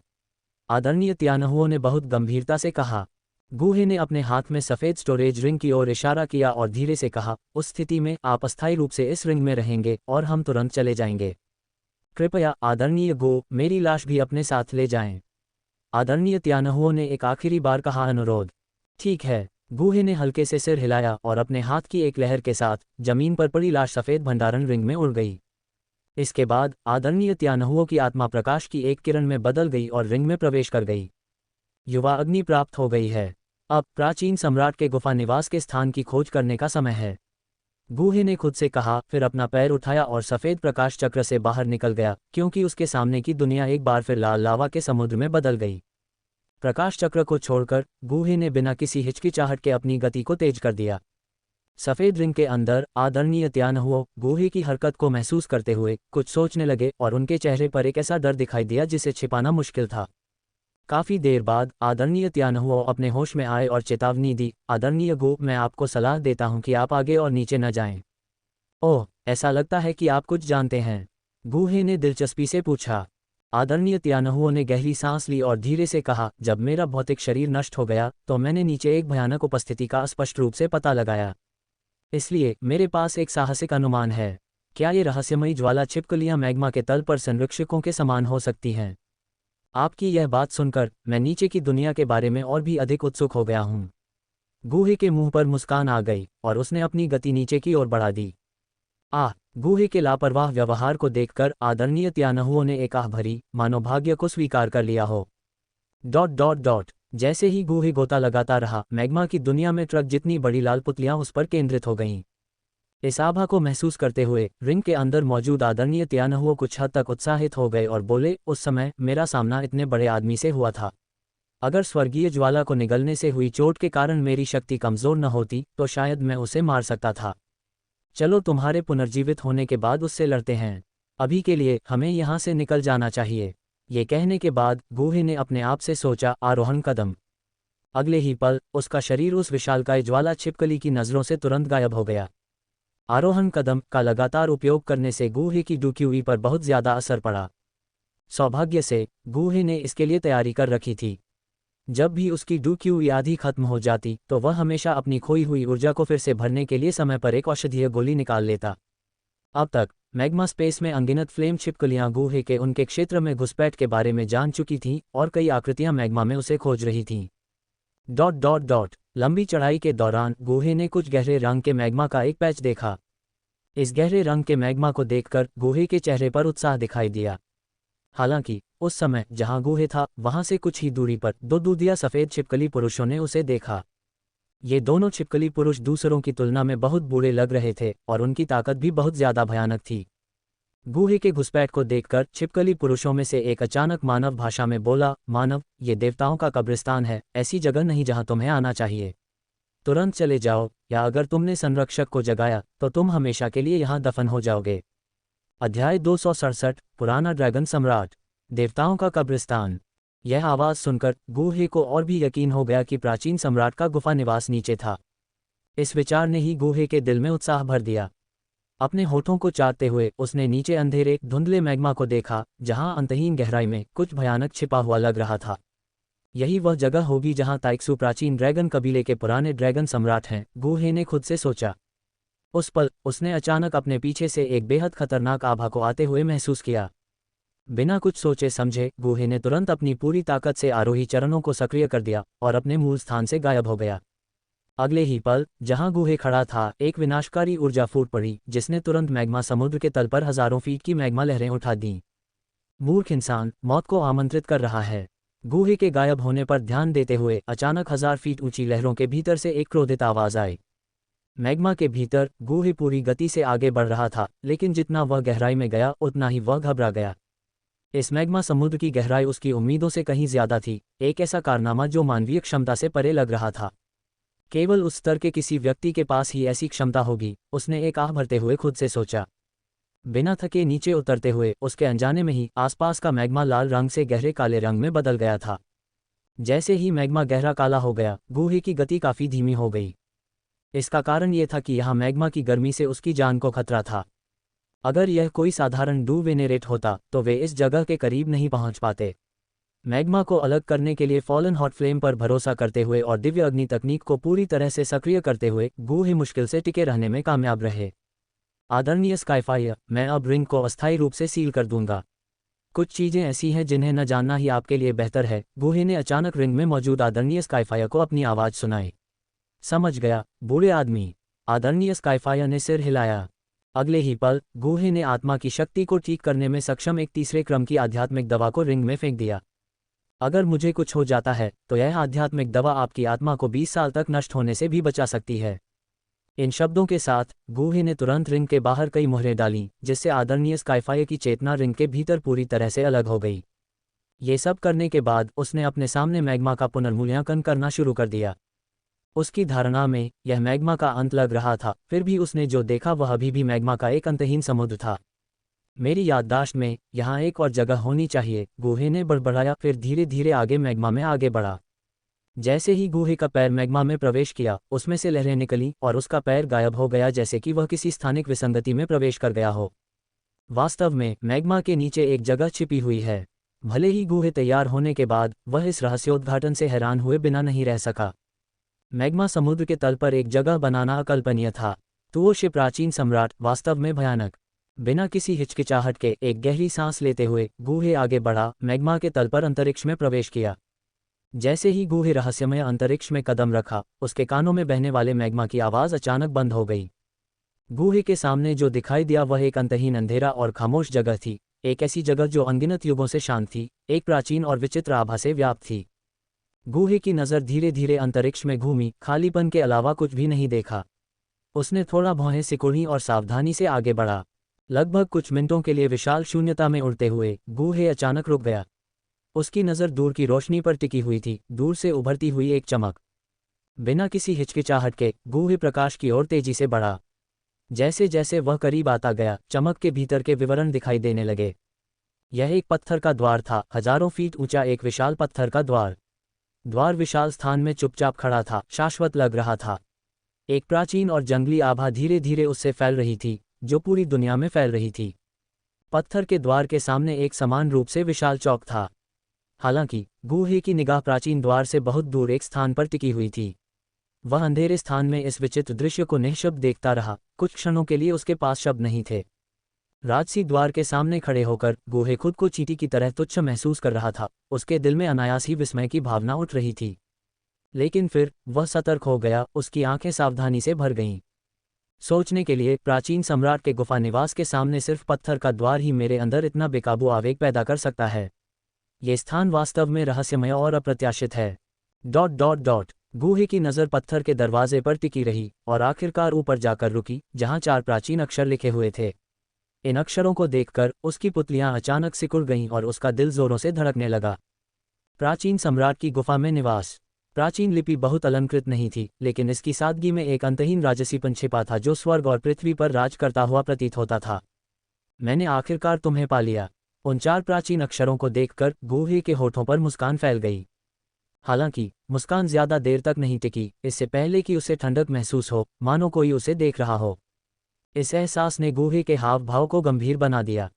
आदरणीय त्यानहुओं ने बहुत गंभीरता से कहा। गूहे ने अपने हाथ में सफ़ेद स्टोरेज रिंग की ओर इशारा किया और धीरे से कहा, उस स्थिति में आप अस्थायी रूप से इस रिंग में रहेंगे और हम तुरंत चले जाएंगे। कृपया आदरणीय गो, मेरी लाश भी अपने साथ ले जाएं। आदरणीय त्यानहुओं ने एक आखिरी बार कहा, अनुरोध। ठीक है। गूहे ने हल्के से सिर हिलाया और अपने हाथ की एक लहर के साथ जमीन पर पड़ी लाश सफ़ेद भंडारण रिंग में उड़ गई। इसके बाद आदरणीय त्यानहुओं की आत्मा प्रकाश की एक किरण में बदल गई और रिंग में प्रवेश कर गई। युवा अग्नि प्राप्त हो गई है। अब प्राचीन सम्राट के गुफा निवास के स्थान की खोज करने का समय है। गूहे ने खुद से कहा, फिर अपना पैर उठाया और सफ़ेद प्रकाश चक्र से बाहर निकल गया, क्योंकि उसके सामने की दुनिया एक बार फिर लाल लावा के समुद्र में बदल गई। प्रकाश चक्र को छोड़कर गूहे ने बिना किसी हिचकिचाहट के अपनी गति को तेज कर दिया। सफ़ेद रिंग के अंदर आदरणीय त्यानहुओं गूहे की हरकत को महसूस करते हुए कुछ सोचने लगे और उनके चेहरे पर एक ऐसा डर दिखाई दिया जिसे छिपाना मुश्किल था। काफ़ी देर बाद आदरणीय त्यानहुओं अपने होश में आए और चेतावनी दी, आदरणीय गो, मैं आपको सलाह देता हूं कि आप आगे और नीचे न जाएं। ओह, ऐसा लगता है कि आप कुछ जानते हैं। गूहे ने दिलचस्पी से पूछा। आदरणीय त्यानहुओं ने गहरी सांस ली और धीरे से कहा, जब मेरा भौतिक शरीर नष्ट हो गया तो मैंने नीचे एक भयानक उपस्थिति का स्पष्ट रूप से पता लगाया। इसलिए मेरे पास एक साहसिक अनुमान है। क्या ये रहस्यमयी ज्वाला छिपकलियां मैग्मा के तल पर संरक्षकों के समान हो सकती हैं? आपकी यह बात सुनकर मैं नीचे की दुनिया के बारे में और भी अधिक उत्सुक हो गया हूँ। गूहे के मुंह पर मुस्कान आ गई और उसने अपनी गति नीचे की ओर बढ़ा दी। गूहे के लापरवाह व्यवहार को देखकर आदरणीय त्यानहुओं ने एक आह भरी, मानो भाग्य को स्वीकार कर लिया हो। ... जैसे ही गूहे गोता लगाता रहा, मैग्मा की दुनिया में ट्रक जितनी बड़ी लाल पुतलियां उस पर केंद्रित हो गईं। इस आभा को महसूस करते हुए रिंग के अंदर मौजूद आदरणीय त्यानहुओं कुछ हद तक उत्साहित हो गए और बोले, उस समय मेरा सामना इतने बड़े आदमी से हुआ था। अगर स्वर्गीय ज्वाला को निगलने से हुई चोट के कारण मेरी शक्ति कमजोर न होती तो शायद मैं उसे मार सकता था। चलो, तुम्हारे पुनर्जीवित होने के बाद उससे लड़ते हैं। अभी के लिए हमें यहाँ से निकल जाना चाहिए। ये कहने के बाद गूहे ने अपने आप से सोचा, आरोहण कदम। अगले ही पल उसका शरीर उस विशालकाय ज्वाला छिपकली की नज़रों से तुरंत गायब हो गया। आरोहण कदम का लगातार उपयोग करने से गूहे की डुक्यूई पर बहुत ज़्यादा असर पड़ा। सौभाग्य से गूहे ने इसके लिए तैयारी कर रखी थी। जब भी उसकी डुक्यूई आधी खत्म हो जाती तो वह हमेशा अपनी खोई हुई ऊर्जा को फिर से भरने के लिए समय पर एक औषधीय गोली निकाल लेता। अब तक मैग्मा स्पेस में अनगिनत फ्लेम छिपकलियां गूहे के उनके क्षेत्र में घुसपैठ के बारे में जान चुकी थीं और कई आकृतियां मैग्मा में उसे खोज रही थीं। लंबी चढ़ाई के दौरान गूहे ने कुछ गहरे रंग के मैग्मा का एक पैच देखा। इस गहरे रंग के मैग्मा को देखकर गूहे के चेहरे पर उत्साह दिखाई दिया। हालांकि उस समय जहां गूहे था वहां से कुछ ही दूरी पर दो दूधिया सफ़ेद छिपकली पुरुषों ने उसे देखा। ये दोनों छिपकली पुरुष दूसरों की तुलना में बहुत बूढ़े लग रहे थे और उनकी ताकत भी बहुत ज़्यादा भयानक थी। गूहे के घुसपैठ को देखकर छिपकली पुरुषों में से एक अचानक मानव भाषा में बोला, मानव, ये देवताओं का कब्रिस्तान है, ऐसी जगह नहीं जहां तुम्हें आना चाहिए। तुरंत चले जाओ, या अगर तुमने संरक्षक को जगाया तो तुम हमेशा के लिए यहाँ दफन हो जाओगे। अध्याय 267 पुराना ड्रैगन सम्राट, देवताओं का कब्रिस्तान। यह आवाज़ सुनकर गूहे को और भी यकीन हो गया कि प्राचीन सम्राट का गुफा निवास नीचे था। इस विचार ने ही गूहे के दिल में उत्साह भर दिया। अपने होठों को चाटते हुए उसने नीचे अंधेरे धुंधले मैग्मा को देखा, जहां अंतहीन गहराई में कुछ भयानक छिपा हुआ लग रहा था। यही वह जगह होगी जहां ताइक्सू प्राचीन ड्रैगन कबीले के पुराने ड्रैगन सम्राट हैं, गूहे ने खुद से सोचा। उस पल उसने अचानक अपने पीछे से एक बेहद खतरनाक आभा को आते हुए महसूस किया। बिना कुछ सोचे समझे गूहे ने तुरंत अपनी पूरी ताकत से आरोही चरणों को सक्रिय कर दिया और अपने मूल स्थान से गायब हो गया। अगले ही पल जहां गूहे खड़ा था, एक विनाशकारी ऊर्जा फूट पड़ी जिसने तुरंत मैग्मा समुद्र के तल पर हजारों फीट की मैग्मा लहरें उठा दीं। मूर्ख इंसान, मौत को आमंत्रित कर रहा है। गूहे के गायब होने पर ध्यान देते हुए अचानक 1000 फीट ऊंची लहरों के भीतर से एक क्रोधित आवाज आई। मैग्मा के भीतर गूहे पूरी गति से आगे बढ़ रहा था, लेकिन जितना वह गहराई में गया उतना ही वह घबरा गया। इस मैग्मा समुद्र की गहराई उसकी उम्मीदों से कहीं ज्यादा थी, एक ऐसा कारनामा जो मानवीय क्षमता से परे लग रहा था। केवल उस स्तर के किसी व्यक्ति के पास ही ऐसी क्षमता होगी, उसने एक आह भरते हुए खुद से सोचा। बिना थके नीचे उतरते हुए उसके अनजाने में ही आसपास का मैग्मा लाल रंग से गहरे काले रंग में बदल गया था। जैसे ही मैग्मा गहरा काला हो गया, गूहे की गति काफी धीमी हो गई। इसका कारण यह था कि यहाँ मैग्मा की गर्मी से उसकी जान को खतरा था। अगर यह कोई साधारण डू वेनेरेट होता तो वे इस जगह के करीब नहीं पहुंच पाते। मैग्मा को अलग करने के लिए फॉलन हॉट फ्लेम पर भरोसा करते हुए और दिव्य अग्नि तकनीक को पूरी तरह से सक्रिय करते हुए गूहे मुश्किल से टिके रहने में कामयाब रहे। आदरणीय स्काईफायर, मैं अब रिंग को अस्थायी रूप से सील कर दूंगा। कुछ चीजें ऐसी हैं जिन्हें न जानना ही आपके लिए बेहतर है। गूहे ने अचानक रिंग में मौजूद आदरणीय स्काईफायर को अपनी आवाज सुनाई। समझ गया, बूढ़े आदमी, आदरणीय स्काईफायर ने सिर हिलाया। अगले ही पल गूहे ने आत्मा की शक्ति को ठीक करने में सक्षम एक तीसरे क्रम की आध्यात्मिक दवा को रिंग में फेंक दिया। अगर मुझे कुछ हो जाता है तो यह आध्यात्मिक दवा आपकी आत्मा को 20 साल तक नष्ट होने से भी बचा सकती है। इन शब्दों के साथ गूहे ने तुरंत रिंग के बाहर कई मोहरें डालीं, जिससे आदरणीय स्काईफायर की चेतना रिंग के भीतर पूरी तरह से अलग हो गई। ये सब करने के बाद उसने अपने सामने मैग्मा का पुनर्मूल्यांकन करना शुरू कर दिया। उसकी धारणा में यह मैग्मा का अंत लग रहा था, फिर भी उसने जो देखा वह अभी भी मैग्मा का एक अंतहीन समुद्र था। मेरी याददाश्त में यहाँ एक और जगह होनी चाहिए, गूहे ने बड़बड़ाया, फिर धीरे धीरे आगे मैग्मा में आगे बढ़ा। जैसे ही गूहे का पैर मैग्मा में प्रवेश किया, उसमें से लहरें निकलीं और उसका पैर गायब हो गया, जैसे कि वह किसी स्थानिक विसंगति में प्रवेश कर गया हो। वास्तव में मैग्मा के नीचे एक जगह छिपी हुई है। भले ही गूहे तैयार होने के बाद वह इस रहस्योद्घाटन से हैरान हुए बिना नहीं रह सका। मैग्मा समुद्र के तल पर एक जगह बनाना अकल्पनीय था। तुओशे प्राचीन सम्राट, वास्तव में भयानक। बिना किसी हिचकिचाहट के एक गहरी सांस लेते हुए गूहे आगे बढ़ा, मैग्मा के तल पर अंतरिक्ष में प्रवेश किया। जैसे ही गूहे रहस्यमय अंतरिक्ष में कदम रखा, उसके कानों में बहने वाले मैग्मा की आवाज अचानक बंद हो गई। गूहे के सामने जो दिखाई दिया वह एक अंतहीन अंधेरा और खामोश जगह थी, एक ऐसी जगह जो अनगिनत युगों से शांत थी, एक प्राचीन और विचित्र आभा से व्याप्त थी। गूहे की नज़र धीरे धीरे अंतरिक्ष में घूमी, खालीपन के अलावा कुछ भी नहीं देखा। उसने थोड़ा भौहें सिकुड़ी और सावधानी से आगे बढ़ा। लगभग कुछ मिनटों के लिए विशाल शून्यता में उड़ते हुए गूहे अचानक रुक गया। उसकी नज़र दूर की रोशनी पर टिकी हुई थी, दूर से उभरती हुई एक चमक। बिना किसी हिचकिचाहट के गूहे प्रकाश की ओर तेजी से बढ़ा। जैसे जैसे वह करीब आता गया, चमक के भीतर के विवरण दिखाई देने लगे। यह एक पत्थर का द्वार था, हजारों फीट ऊंचा एक विशाल पत्थर का द्वार। द्वार विशाल स्थान में चुपचाप खड़ा था, शाश्वत लग रहा था। एक प्राचीन और जंगली आभा धीरे धीरे उससे फैल रही थी, जो पूरी दुनिया में फैल रही थी। पत्थर के द्वार के सामने एक समान रूप से विशाल चौक था। हालांकि गूहे की निगाह प्राचीन द्वार से बहुत दूर एक स्थान पर टिकी हुई थी। वह अंधेरे स्थान में इस विचित्र दृश्य को निःशब्द देखता रहा। कुछ क्षणों के लिए उसके पास शब्द नहीं थे। राजसी द्वार के सामने खड़े होकर गूहे खुद को चींटी की तरह तुच्छ महसूस कर रहा था। उसके दिल में अनायास ही विस्मय की भावना उठ रही थी। लेकिन फिर वह सतर्क हो गया, उसकी आंखें सावधानी से भर गईं। सोचने के लिए, प्राचीन सम्राट के गुफा निवास के सामने सिर्फ पत्थर का द्वार ही मेरे अंदर इतना बेकाबू आवेग पैदा कर सकता है। ये स्थान वास्तव में रहस्यमय और अप्रत्याशित है। ... गूहे की नज़र पत्थर के दरवाजे पर टिकी रही और आखिरकार ऊपर जाकर रुकी, जहां 4 प्राचीन अक्षर लिखे हुए थे। इन अक्षरों को देखकर उसकी पुतलियां अचानक सिकुड़ गईं और उसका दिल जोरों से धड़कने लगा। प्राचीन सम्राट की गुफा में निवास। प्राचीन लिपि बहुत अलंकृत नहीं थी, लेकिन इसकी सादगी में एक अंतहीन राजसीपन छिपा था जो स्वर्ग और पृथ्वी पर राज करता हुआ प्रतीत होता था। मैंने आखिरकार तुम्हें पा लिया। उन 4 प्राचीन अक्षरों को देखकर गूहे के होठों पर मुस्कान फैल गई। हालांकि मुस्कान ज्यादा देर तक नहीं टिकी। इससे पहले कि उसे ठंडक महसूस हो, मानो कोई उसे देख रहा हो, इस एहसास ने गूहे के हाव भाव को गंभीर बना दिया।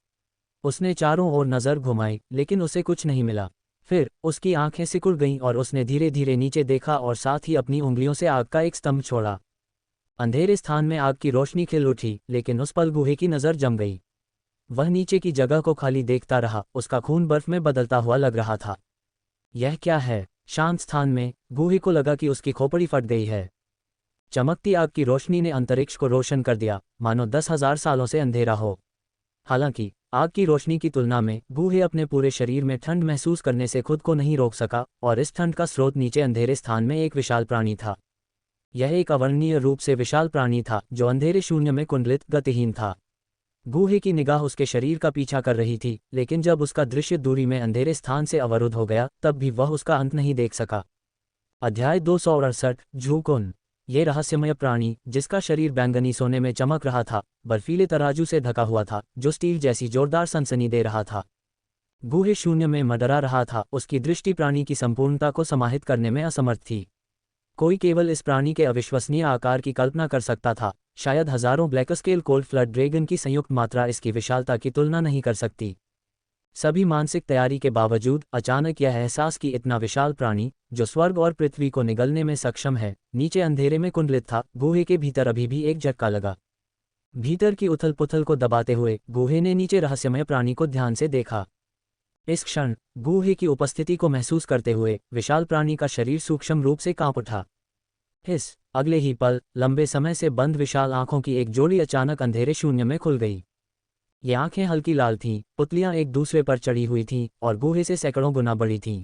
उसने चारों ओर नजर घुमाई, लेकिन उसे कुछ नहीं मिला। फिर उसकी आंखें सिकुड़ गईं और उसने धीरे धीरे नीचे देखा और साथ ही अपनी उंगलियों से आग का एक स्तंभ छोड़ा। अंधेरे स्थान में आग की रोशनी खिल उठी, लेकिन उस पल गूहे की नजर जम गई। वह नीचे की जगह को खाली देखता रहा। उसका खून बर्फ में बदलता हुआ लग रहा था। यह क्या है? शांत स्थान में गूहे को लगा कि उसकी खोपड़ी फट गई है। चमकती आग की रोशनी ने अंतरिक्ष को रोशन कर दिया, मानो 10,000 सालों से अंधेरा हो। हालांकि आग की रोशनी की तुलना में गूहे अपने पूरे शरीर में ठंड महसूस करने से खुद को नहीं रोक सका, और इस ठंड का स्रोत नीचे अंधेरे स्थान में एक विशाल प्राणी था। यह एक अवर्णनीय रूप से विशाल प्राणी था, जो अंधेरे शून्य में कुंडलित, गतिहीन था। गूहे की निगाह उसके शरीर का पीछा कर रही थी, लेकिन जब उसका दृश्य दूरी में अंधेरे स्थान से अवरुद्ध हो गया, तब भी वह उसका अंत नहीं देख सका। अध्याय 268 झूकुन। ये रहस्यमय प्राणी, जिसका शरीर बैंगनी सोने में चमक रहा था, बर्फीले तराजू से ढका हुआ था जो स्टील जैसी जोरदार सनसनी दे रहा था। गूहे शून्य में मडरा रहा था। उसकी दृष्टि प्राणी की संपूर्णता को समाहित करने में असमर्थ थी। कोई केवल इस प्राणी के अविश्वसनीय आकार की कल्पना कर सकता था। शायद हजारों ब्लैकस्केल कोल्ड फ्लड ड्रैगन की संयुक्त मात्रा इसकी विशालता की तुलना नहीं कर सकती। सभी मानसिक तैयारी के बावजूद अचानक यह एहसास कि इतना विशाल प्राणी, जो स्वर्ग और पृथ्वी को निगलने में सक्षम है, नीचे अंधेरे में कुंडलित था। गूहे के भीतर अभी भी एक झटका लगा। भीतर की उथल पुथल को दबाते हुए गूहे ने नीचे रहस्यमय प्राणी को ध्यान से देखा। इस क्षण गूहे की उपस्थिति को महसूस करते हुए विशाल प्राणी का शरीर सूक्ष्म रूप से कांप उठा। इस अगले ही पल लंबे समय से बंद विशाल आंखों की एक जोड़ी अचानक अंधेरे शून्य में खुल गई। ये आंखें हल्की लाल थीं, पुतलियां एक दूसरे पर चढ़ी हुई थीं और गूहे से सैकड़ों गुना बड़ी थीं।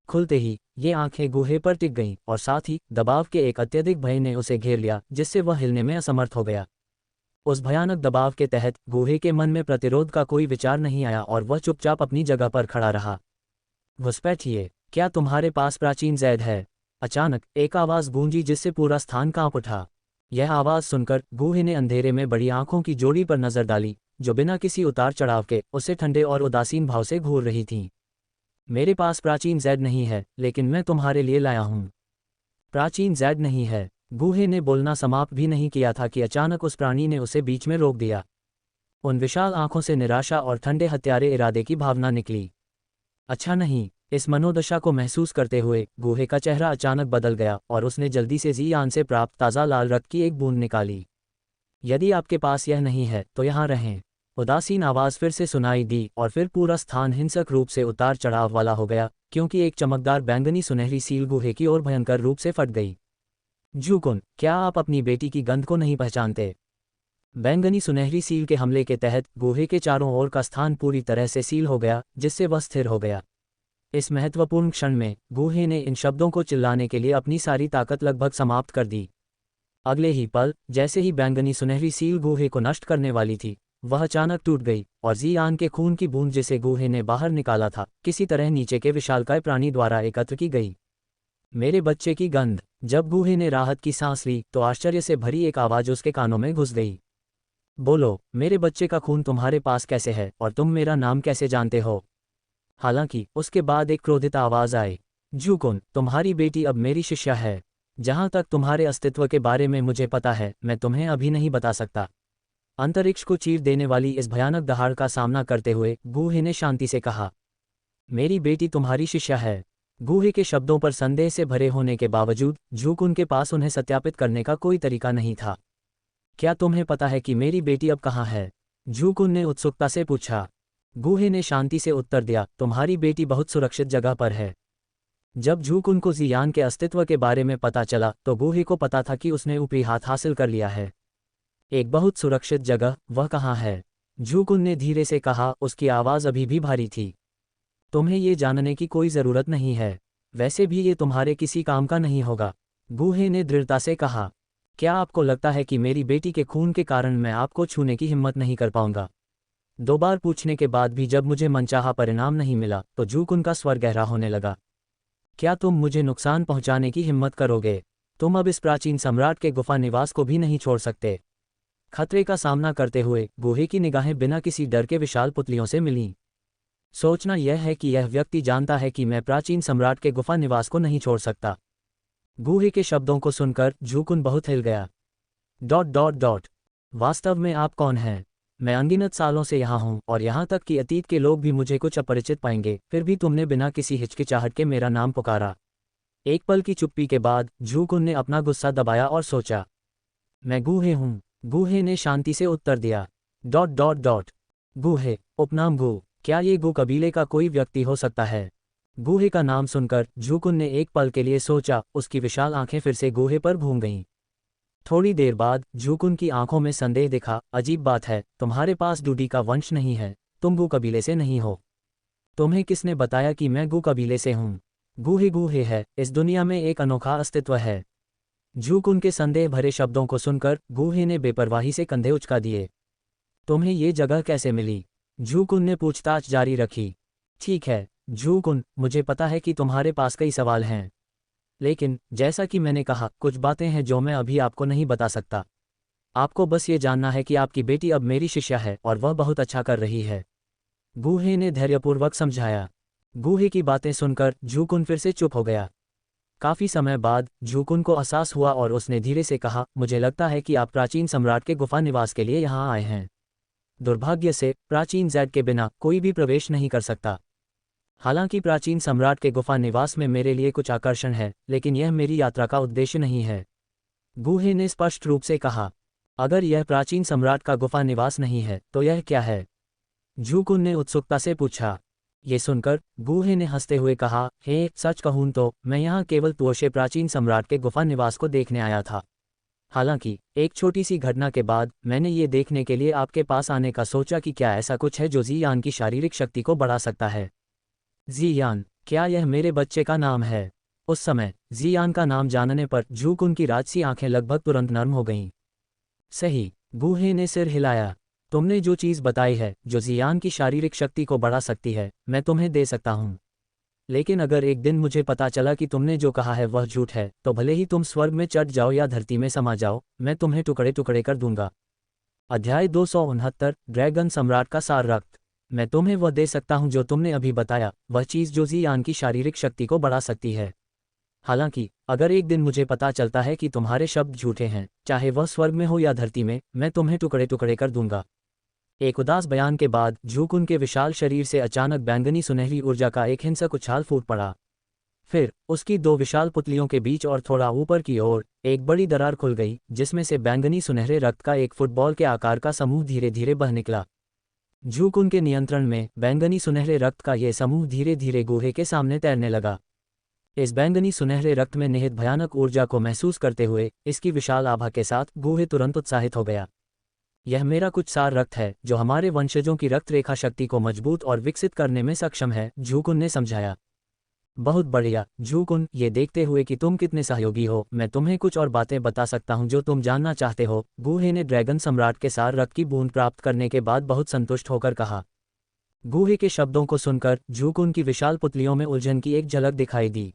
खुलते ही ये आंखें गूहे पर टिक गईं और साथ ही दबाव के एक अत्यधिक भय ने उसे घेर लिया, जिससे वह हिलने में असमर्थ हो गया। उस भयानक दबाव के तहत गूहे के मन में प्रतिरोध का कोई विचार नहीं आया और वह चुपचाप अपनी जगह पर खड़ा रहा। घुसपैठिए, क्या तुम्हारे पास प्राचीन जैद है? अचानक एक आवाज गूंजी जिससे पूरा स्थान कांप उठा। यह आवाज सुनकर गूहे ने अंधेरे में बड़ी आंखों की जोड़ी पर नजर डाली, जो बिना किसी उतार चढ़ाव के उसे ठंडे और उदासीन भाव से घूर रही थीं। मेरे पास प्राचीन जैद नहीं है, लेकिन मैं तुम्हारे लिए लाया हूँ। प्राचीन जैद नहीं है? गूहे ने बोलना समाप्त भी नहीं किया था कि अचानक उस प्राणी ने उसे बीच में रोक दिया। उन विशाल आंखों से निराशा और ठंडे हत्यारे इरादे की भावना निकली। अच्छा नहीं। इस मनोदशा को महसूस करते हुए गूहे का चेहरा अचानक बदल गया और उसने जल्दी से ज़ियान से प्राप्त ताज़ा लाल रक्त की एक बूंद निकाली। यदि आपके पास यह नहीं है तो यहाँ रहें। उदासीन आवाज़ फिर से सुनाई दी और फिर पूरा स्थान हिंसक रूप से उतार चढ़ाव वाला हो गया, क्योंकि एक चमकदार बैंगनी सुनहरी सील गूहे की ओर भयंकर रूप से फट गई। झूकुन, क्या आप अपनी बेटी की गंध को नहीं पहचानते? बैंगनी सुनहरी सील के हमले के तहत गूहे के चारों ओर का स्थान पूरी तरह से सील हो गया, जिससे वह स्थिर हो गया। इस महत्वपूर्ण क्षण में गूहे ने इन शब्दों को चिल्लाने के लिए अपनी सारी ताकत लगभग समाप्त कर दी। अगले ही पल, जैसे ही बैंगनी सुनहरी सील गूहे को नष्ट करने वाली थी, वह अचानक टूट गई और ज़ियान के खून की बूंद जिसे गूहे ने बाहर निकाला था, किसी तरह नीचे के विशालकाय प्राणी द्वारा एकत्र की गई। मेरे बच्चे की गंध। जब गूहे ने राहत की सांस ली तो आश्चर्य से भरी एक आवाज़ उसके कानों में घुस गई। बोलो, मेरे बच्चे का खून तुम्हारे पास कैसे है और तुम मेरा नाम कैसे जानते हो? हालांकि उसके बाद एक क्रोधित आवाज आई। जूकुन, तुम्हारी बेटी अब मेरी शिष्या है। जहां तक तुम्हारे अस्तित्व के बारे में मुझे पता है, मैं तुम्हें अभी नहीं बता सकता। अंतरिक्ष को चीर देने वाली इस भयानक दहाड़ का सामना करते हुए गूहे ने शांति से कहा, मेरी बेटी तुम्हारी शिष्या है। गूहे के शब्दों पर संदेह से भरे होने के बावजूद जूकुन के पास उन्हें सत्यापित करने का कोई तरीका नहीं था। क्या तुम्हें पता है कि मेरी बेटी अब कहाँ है? जूकुन ने उत्सुकता से पूछा। गूहे ने शांति से उत्तर दिया, तुम्हारी बेटी बहुत सुरक्षित जगह पर है। जब जूकुन को जियान के अस्तित्व के बारे में पता चला तो गूहे को पता था कि उसने ऊपरी हाथ हासिल कर लिया है। एक बहुत सुरक्षित जगह, वह कहाँ है? जूकुन ने धीरे से कहा, उसकी आवाज़ अभी भी भारी थी। तुम्हें ये जानने की कोई ज़रूरत नहीं है। वैसे भी ये तुम्हारे किसी काम का नहीं होगा। गूहे ने दृढ़ता से कहा, क्या आपको लगता है कि मेरी बेटी के खून के कारण मैं आपको छूने की हिम्मत नहीं कर पाऊंगा? 2 बार पूछने के बाद भी जब मुझे मनचाहा परिणाम नहीं मिला तो जूकुन का स्वर गहरा होने लगा। क्या तुम मुझे नुकसान पहुंचाने की हिम्मत करोगे? तुम अब इस प्राचीन सम्राट के गुफा निवास को भी नहीं छोड़ सकते। खतरे का सामना करते हुए गूहे की निगाहें बिना किसी डर के विशाल पुतलियों से मिलीं। सोचना यह है कि यह व्यक्ति जानता है कि मैं प्राचीन सम्राट के गुफा निवास को नहीं छोड़ सकता। गूहे के शब्दों को सुनकर जूकुन बहुत हिल गया। ... वास्तव में आप कौन हैं? मैं अनगिनत सालों से यहाँ हूँ और यहाँ तक कि अतीत के लोग भी मुझे कुछ अपरिचित पाएंगे, फिर भी तुमने बिना किसी हिचकिचाहट के मेरा नाम पुकारा। एक पल की चुप्पी के बाद जूकुन ने अपना गुस्सा दबाया और सोचा, मैं गूहे हूँ। गूहे ने शांति से उत्तर दिया। ... गूहे, उपनाम गू, क्या ये गू कबीले का कोई व्यक्ति हो सकता है? गूहे का नाम सुनकर जूकुन ने एक पल के लिए सोचा, उसकी विशाल आंखें फिर से गूहे पर घूम गईं। थोड़ी देर बाद जूकुन की आंखों में संदेह दिखा। अजीब बात है, तुम्हारे पास डूडी का वंश नहीं है, तुम गू कबीले से नहीं हो। तुम्हें किसने बताया कि मैं गू कबीले से हूँ? गूहे गूहे है, इस दुनिया में एक अनोखा अस्तित्व है। जूकुन के संदेह भरे शब्दों को सुनकर गूहे ने बेपरवाही से कंधे उचका दिए। तुम्हें ये जगह कैसे मिली? जूकुन ने पूछताछ जारी रखी। ठीक है जूकुन, मुझे पता है कि तुम्हारे पास कई सवाल हैं, लेकिन जैसा कि मैंने कहा, कुछ बातें हैं जो मैं अभी आपको नहीं बता सकता। आपको बस ये जानना है कि आपकी बेटी अब मेरी शिष्या है और वह बहुत अच्छा कर रही है। गूहे ने धैर्यपूर्वक समझाया। गूहे की बातें सुनकर जूकुन फिर से चुप हो गया। काफी समय बाद जूकुन को एहसास हुआ और उसने धीरे से कहा, मुझे लगता है कि आप प्राचीन सम्राट के गुफा निवास के लिए यहाँ आए हैं। दुर्भाग्य से प्राचीन जैड के बिना कोई भी प्रवेश नहीं कर सकता। हालांकि प्राचीन सम्राट के गुफा निवास में मेरे लिए कुछ आकर्षण है, लेकिन यह मेरी यात्रा का उद्देश्य नहीं है। गूहे ने स्पष्ट रूप से कहा। अगर यह प्राचीन सम्राट का गुफा निवास नहीं है तो यह क्या है? जूकुन ने उत्सुकता से पूछा। ये सुनकर गूहे ने हंसते हुए कहा, हे, सच कहूं तो मैं यहाँ केवल तुओशे प्राचीन सम्राट के गुफा निवास को देखने आया था। हालांकि एक छोटी सी घटना के बाद मैंने ये देखने के लिए आपके पास आने का सोचा कि क्या ऐसा कुछ है जो जियान की शारीरिक शक्ति को बढ़ा सकता है। जियान, क्या यह मेरे बच्चे का नाम है? उस समय जियान का नाम जानने पर जूकुन की राजसी आंखें लगभग तुरंत नर्म हो गईं। सही, गूहे ने सिर हिलाया। तुमने जो चीज़ बताई है जो जियान की शारीरिक शक्ति को बढ़ा सकती है, मैं तुम्हें दे सकता हूँ। लेकिन अगर एक दिन मुझे पता चला कि तुमने जो कहा है वह झूठ है, तो भले ही तुम स्वर्ग में चढ़ जाओ या धरती में समा जाओ, मैं तुम्हें टुकड़े टुकड़े कर दूंगा। अध्याय 269, ड्रैगन सम्राट का सार रक्त। मैं तुम्हें वह दे सकता हूं जो तुमने अभी बताया, वह चीज़ जो जियान की शारीरिक शक्ति को बढ़ा सकती है। हालांकि अगर एक दिन मुझे पता चलता है कि तुम्हारे शब्द झूठे हैं, चाहे वह स्वर्ग में हो या धरती में, मैं तुम्हें टुकड़े टुकड़े कर दूंगा। एक उदास बयान के बाद जूकुन के विशाल शरीर से अचानक बैंगनी सुनहरी ऊर्जा का एक हिंसक उछाल फूट पड़ा। फिर उसकी 2 विशाल पुतलियों के बीच और थोड़ा ऊपर की ओर एक बड़ी दरार खुल गई, जिसमें से बैंगनी सुनहरे रक्त का एक फुटबॉल के आकार का समूह धीरे धीरे बह निकला। जूकुन के नियंत्रण में बैंगनी सुनहरे रक्त का यह समूह धीरे धीरे गूहे के सामने तैरने लगा। इस बैंगनी सुनहरे रक्त में निहित भयानक ऊर्जा को महसूस करते हुए इसकी विशाल आभा के साथ गूहे तुरंत उत्साहित हो गया। यह मेरा कुछ सार रक्त है जो हमारे वंशजों की रक्त रेखा शक्ति को मजबूत और विकसित करने में सक्षम है, जूकुन ने समझाया। बहुत बढ़िया जूकुन, ये देखते हुए कि तुम कितने सहयोगी हो, मैं तुम्हें कुछ और बातें बता सकता हूं जो तुम जानना चाहते हो। गूहे ने ड्रैगन सम्राट के सार रक्त की बूंद प्राप्त करने के बाद बहुत संतुष्ट होकर कहा। गूहे के शब्दों को सुनकर जूकुन की विशाल पुतलियों में उलझन की एक झलक दिखाई दी।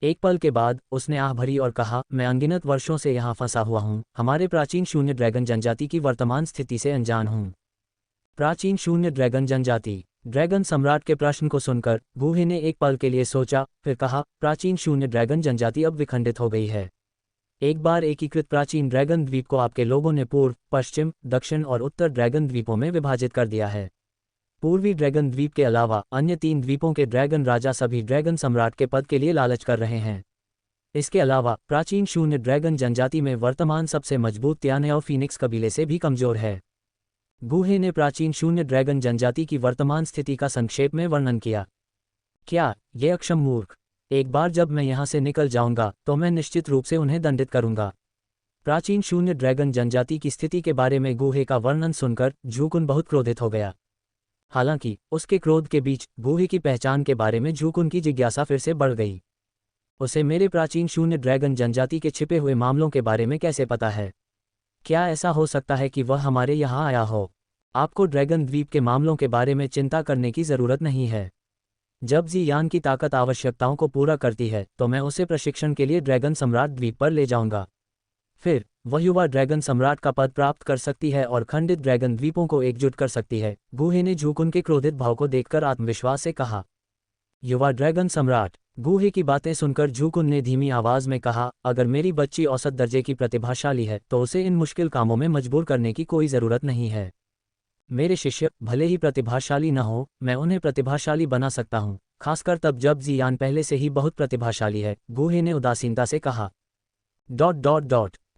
एक पल के बाद उसने आह भरी और कहा, मैं अनगिनत वर्षों से यहाँ फंसा हुआ हूँ, हमारे प्राचीन शून्य ड्रैगन जनजाति की वर्तमान स्थिति से अनजान हूँ। प्राचीन शून्य ड्रैगन जनजाति। ड्रैगन सम्राट के प्रश्न को सुनकर गूहे ने एक पल के लिए सोचा, फिर कहा, प्राचीन शून्य ड्रैगन जनजाति अब विखंडित हो गई है। एक बार एकीकृत प्राचीन ड्रैगन द्वीप को आपके लोगों ने पूर्व, पश्चिम, दक्षिण और उत्तर ड्रैगन द्वीपों में विभाजित कर दिया है। पूर्वी ड्रैगन द्वीप के अलावा अन्य 3 द्वीपों के ड्रैगन राजा सभी ड्रैगन सम्राट के पद के लिए लालच कर रहे हैं। इसके अलावा प्राचीन शून्य ड्रैगन जनजाति में वर्तमान सबसे मजबूत त्याने और फीनिक्स कबीले से भी कमजोर है। गूहे ने प्राचीन शून्य ड्रैगन जनजाति की वर्तमान स्थिति का संक्षेप में वर्णन किया। क्या ये अक्षम मूर्ख! एक बार जब मैं यहाँ से निकल जाऊंगा तो मैं निश्चित रूप से उन्हें दंडित करूंगा। प्राचीन शून्य ड्रैगन जनजाति की स्थिति के बारे में गूहे का वर्णन सुनकर झूकुन बहुत क्रोधित हो गया। हालांकि उसके क्रोध के बीच गूहे की पहचान के बारे में झूकुन की जिज्ञासा फिर से बढ़ गई। उसे मेरे प्राचीन शून्य ड्रैगन जनजाति के छिपे हुए मामलों के बारे में कैसे पता है? क्या ऐसा हो सकता है कि वह हमारे यहाँ आया हो? आपको ड्रैगन द्वीप के मामलों के बारे में चिंता करने की ज़रूरत नहीं है। जब ज़ियान की ताकत आवश्यकताओं को पूरा करती है तो मैं उसे प्रशिक्षण के लिए ड्रैगन सम्राट द्वीप पर ले जाऊंगा। फिर वह युवा ड्रैगन सम्राट का पद प्राप्त कर सकती है और खंडित ड्रैगन द्वीपों को एकजुट कर सकती है। गूहे ने झूकुन के क्रोधित भाव को देखकर आत्मविश्वास से कहा। युवा ड्रैगन सम्राट। गूहे की बातें सुनकर झूकुन ने धीमी आवाज में कहा, अगर मेरी बच्ची औसत दर्जे की प्रतिभाशाली है तो उसे इन मुश्किल कामों में मजबूर करने की कोई ज़रूरत नहीं है। मेरे शिष्य भले ही प्रतिभाशाली न हो, मैं उन्हें प्रतिभाशाली बना सकता हूँ, खासकर तब जब ज़ियान पहले से ही बहुत प्रतिभाशाली है। गूहे ने उदासीनता से कहा।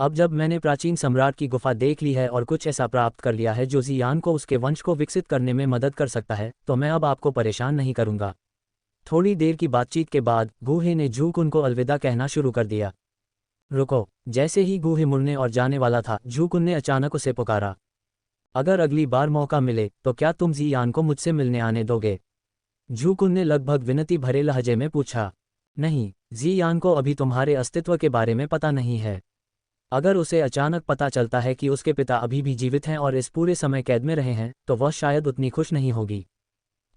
अब जब मैंने प्राचीन सम्राट की गुफा देख ली है और कुछ ऐसा प्राप्त कर लिया है जो ज़ियान को उसके वंश को विकसित करने में मदद कर सकता है, तो मैं अब आपको परेशान नहीं करूंगा। थोड़ी देर की बातचीत के बाद गूहे ने झूकुन को अलविदा कहना शुरू कर दिया। रुको! जैसे ही गूहे मुड़ने और जाने वाला था, झूकुन ने अचानक उसे पुकारा। अगर अगली बार मौका मिले तो क्या तुम ज़ियान को मुझसे मिलने आने दोगे? झूकुन ने लगभग विनती भरे लहजे में पूछा। नहीं, ज़ियान को अभी तुम्हारे अस्तित्व के बारे में पता नहीं है। अगर उसे अचानक पता चलता है कि उसके पिता अभी भी जीवित हैं और इस पूरे समय कैद में रहे हैं, तो वह शायद उतनी खुश नहीं होगी।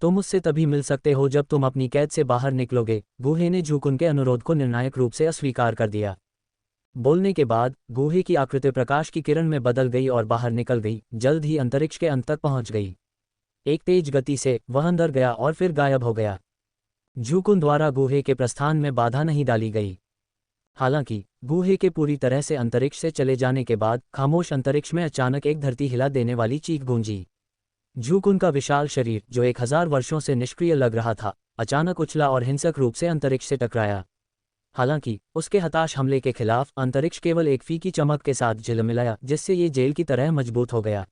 तुम उससे तभी मिल सकते हो जब तुम अपनी कैद से बाहर निकलोगे। गूहे ने झूकुन के अनुरोध को निर्णायक रूप से अस्वीकार कर दिया। बोलने के बाद गूहे की आकृति प्रकाश की किरण में बदल गई और बाहर निकल गई, जल्द ही अंतरिक्ष के अंत तक पहुंच गई। एक तेज गति से वह अंदर गया और फिर गायब हो गया। झूकुन द्वारा गूहे के प्रस्थान में बाधा नहीं डाली गई। हालांकि गूहे के पूरी तरह से अंतरिक्ष से चले जाने के बाद खामोश अंतरिक्ष में अचानक एक धरती हिला देने वाली चीख गूंजी। झूकुन का विशाल शरीर, जो 1000 वर्षों से निष्क्रिय लग रहा था, अचानक उछला और हिंसक रूप से अंतरिक्ष से टकराया। हालांकि उसके हताश हमले के खिलाफ अंतरिक्ष केवल एक फीकी चमक के साथ झिलमिलाया, जिससे ये जेल की तरह मजबूत हो गया।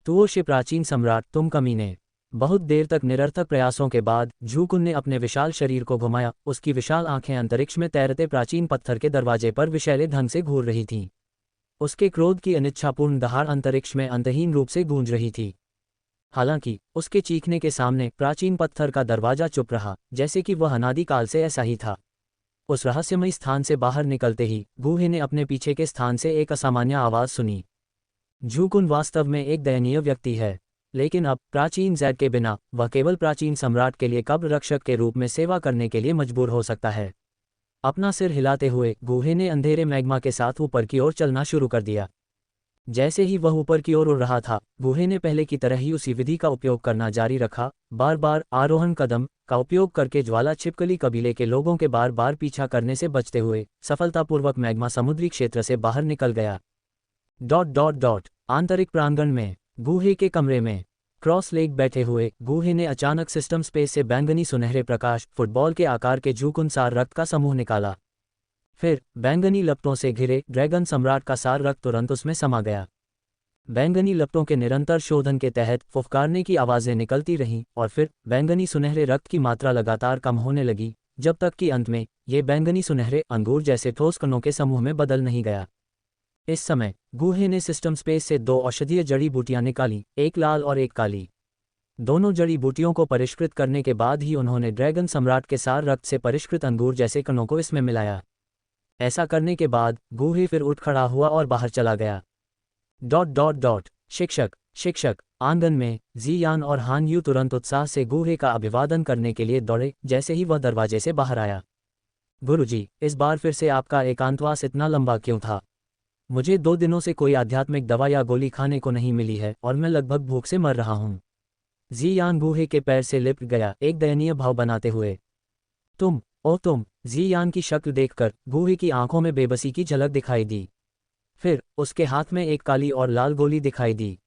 तुओशे प्राचीन सम्राट, तुम कमीने! बहुत देर तक निरर्थक प्रयासों के बाद झूकुन ने अपने विशाल शरीर को घुमाया। उसकी विशाल आंखें अंतरिक्ष में तैरते प्राचीन पत्थर के दरवाजे पर विषैले ढंग से घूर रही थीं। उसके क्रोध की अनिच्छापूर्ण दहाड़ अंतरिक्ष में अंतहीन रूप से गूंज रही थी। हालांकि उसके चीखने के सामने प्राचीन पत्थर का दरवाजा चुप रहा, जैसे कि वह अनादिकाल से ऐसा ही था। उस रहस्यमयी स्थान से बाहर निकलते ही गूहे ने अपने पीछे के स्थान से एक असामान्य आवाज सुनी। झूकुन वास्तव में एक दयनीय व्यक्ति है, लेकिन अब प्राचीन जैद के बिना वह केवल प्राचीन सम्राट के लिए कब्र रक्षक के रूप में सेवा करने के लिए मजबूर हो सकता है। अपना सिर हिलाते हुए गूहे ने अंधेरे मैग्मा के साथ ऊपर की ओर चलना शुरू कर दिया। जैसे ही वह ऊपर की ओर उड़ रहा था, गूहे ने पहले की तरह ही उसी विधि का उपयोग करना जारी रखा, बार बार आरोहण कदम का उपयोग करके ज्वाला छिपकली कबीले के लोगों के बार बार पीछा करने से बचते हुए सफलतापूर्वक मैग्मा समुद्री क्षेत्र से बाहर निकल गया। आंतरिक प्रांगण में गूहे के कमरे में क्रॉस लेग बैठे हुए गूहे ने अचानक सिस्टम स्पेस से बैंगनी सुनहरे प्रकाश, फुटबॉल के आकार के झूकुन सार रक्त का समूह निकाला। फिर बैंगनी लपटों से घिरे ड्रैगन सम्राट का सार रक्त तुरंत उसमें समा गया। बैंगनी लपटों के निरंतर शोधन के तहत फुफकारने की आवाजें निकलती रहीं और फिर बैंगनी सुनहरे रक्त की मात्रा लगातार कम होने लगी, जब तक कि अंत में ये बैंगनी सुनहरे अंगूर जैसे ठोस कणों के समूह में बदल नहीं गया। इस समय गूहे ने सिस्टम स्पेस से 2 औषधीय जड़ी बूटियां निकाली, एक लाल और एक काली। दोनों जड़ी बूटियों को परिष्कृत करने के बाद ही उन्होंने ड्रैगन सम्राट के सार रक्त से परिष्कृत अंगूर जैसे कणों को इसमें मिलाया। ऐसा करने के बाद गूहे फिर उठ खड़ा हुआ और बाहर चला गया। शिक्षक! आंगन में ज़ियान और हान यू तुरंत उत्साह से गूहे का अभिवादन करने के लिए दौड़े जैसे ही वह दरवाजे से बाहर आया। गुरुजी, इस बार फिर से आपका एकांतवास इतना लंबा क्यों था? मुझे 2 दिनों से कोई आध्यात्मिक दवा या गोली खाने को नहीं मिली है और मैं लगभग भूख से मर रहा हूँ। जी यान गूहे के पैर से लिपट गया, एक दयनीय भाव बनाते हुए। तुम, ओ तुम! जी यान की शक्ल देखकर गूहे की आंखों में बेबसी की झलक दिखाई दी। फिर उसके हाथ में एक काली और लाल गोली दिखाई दी।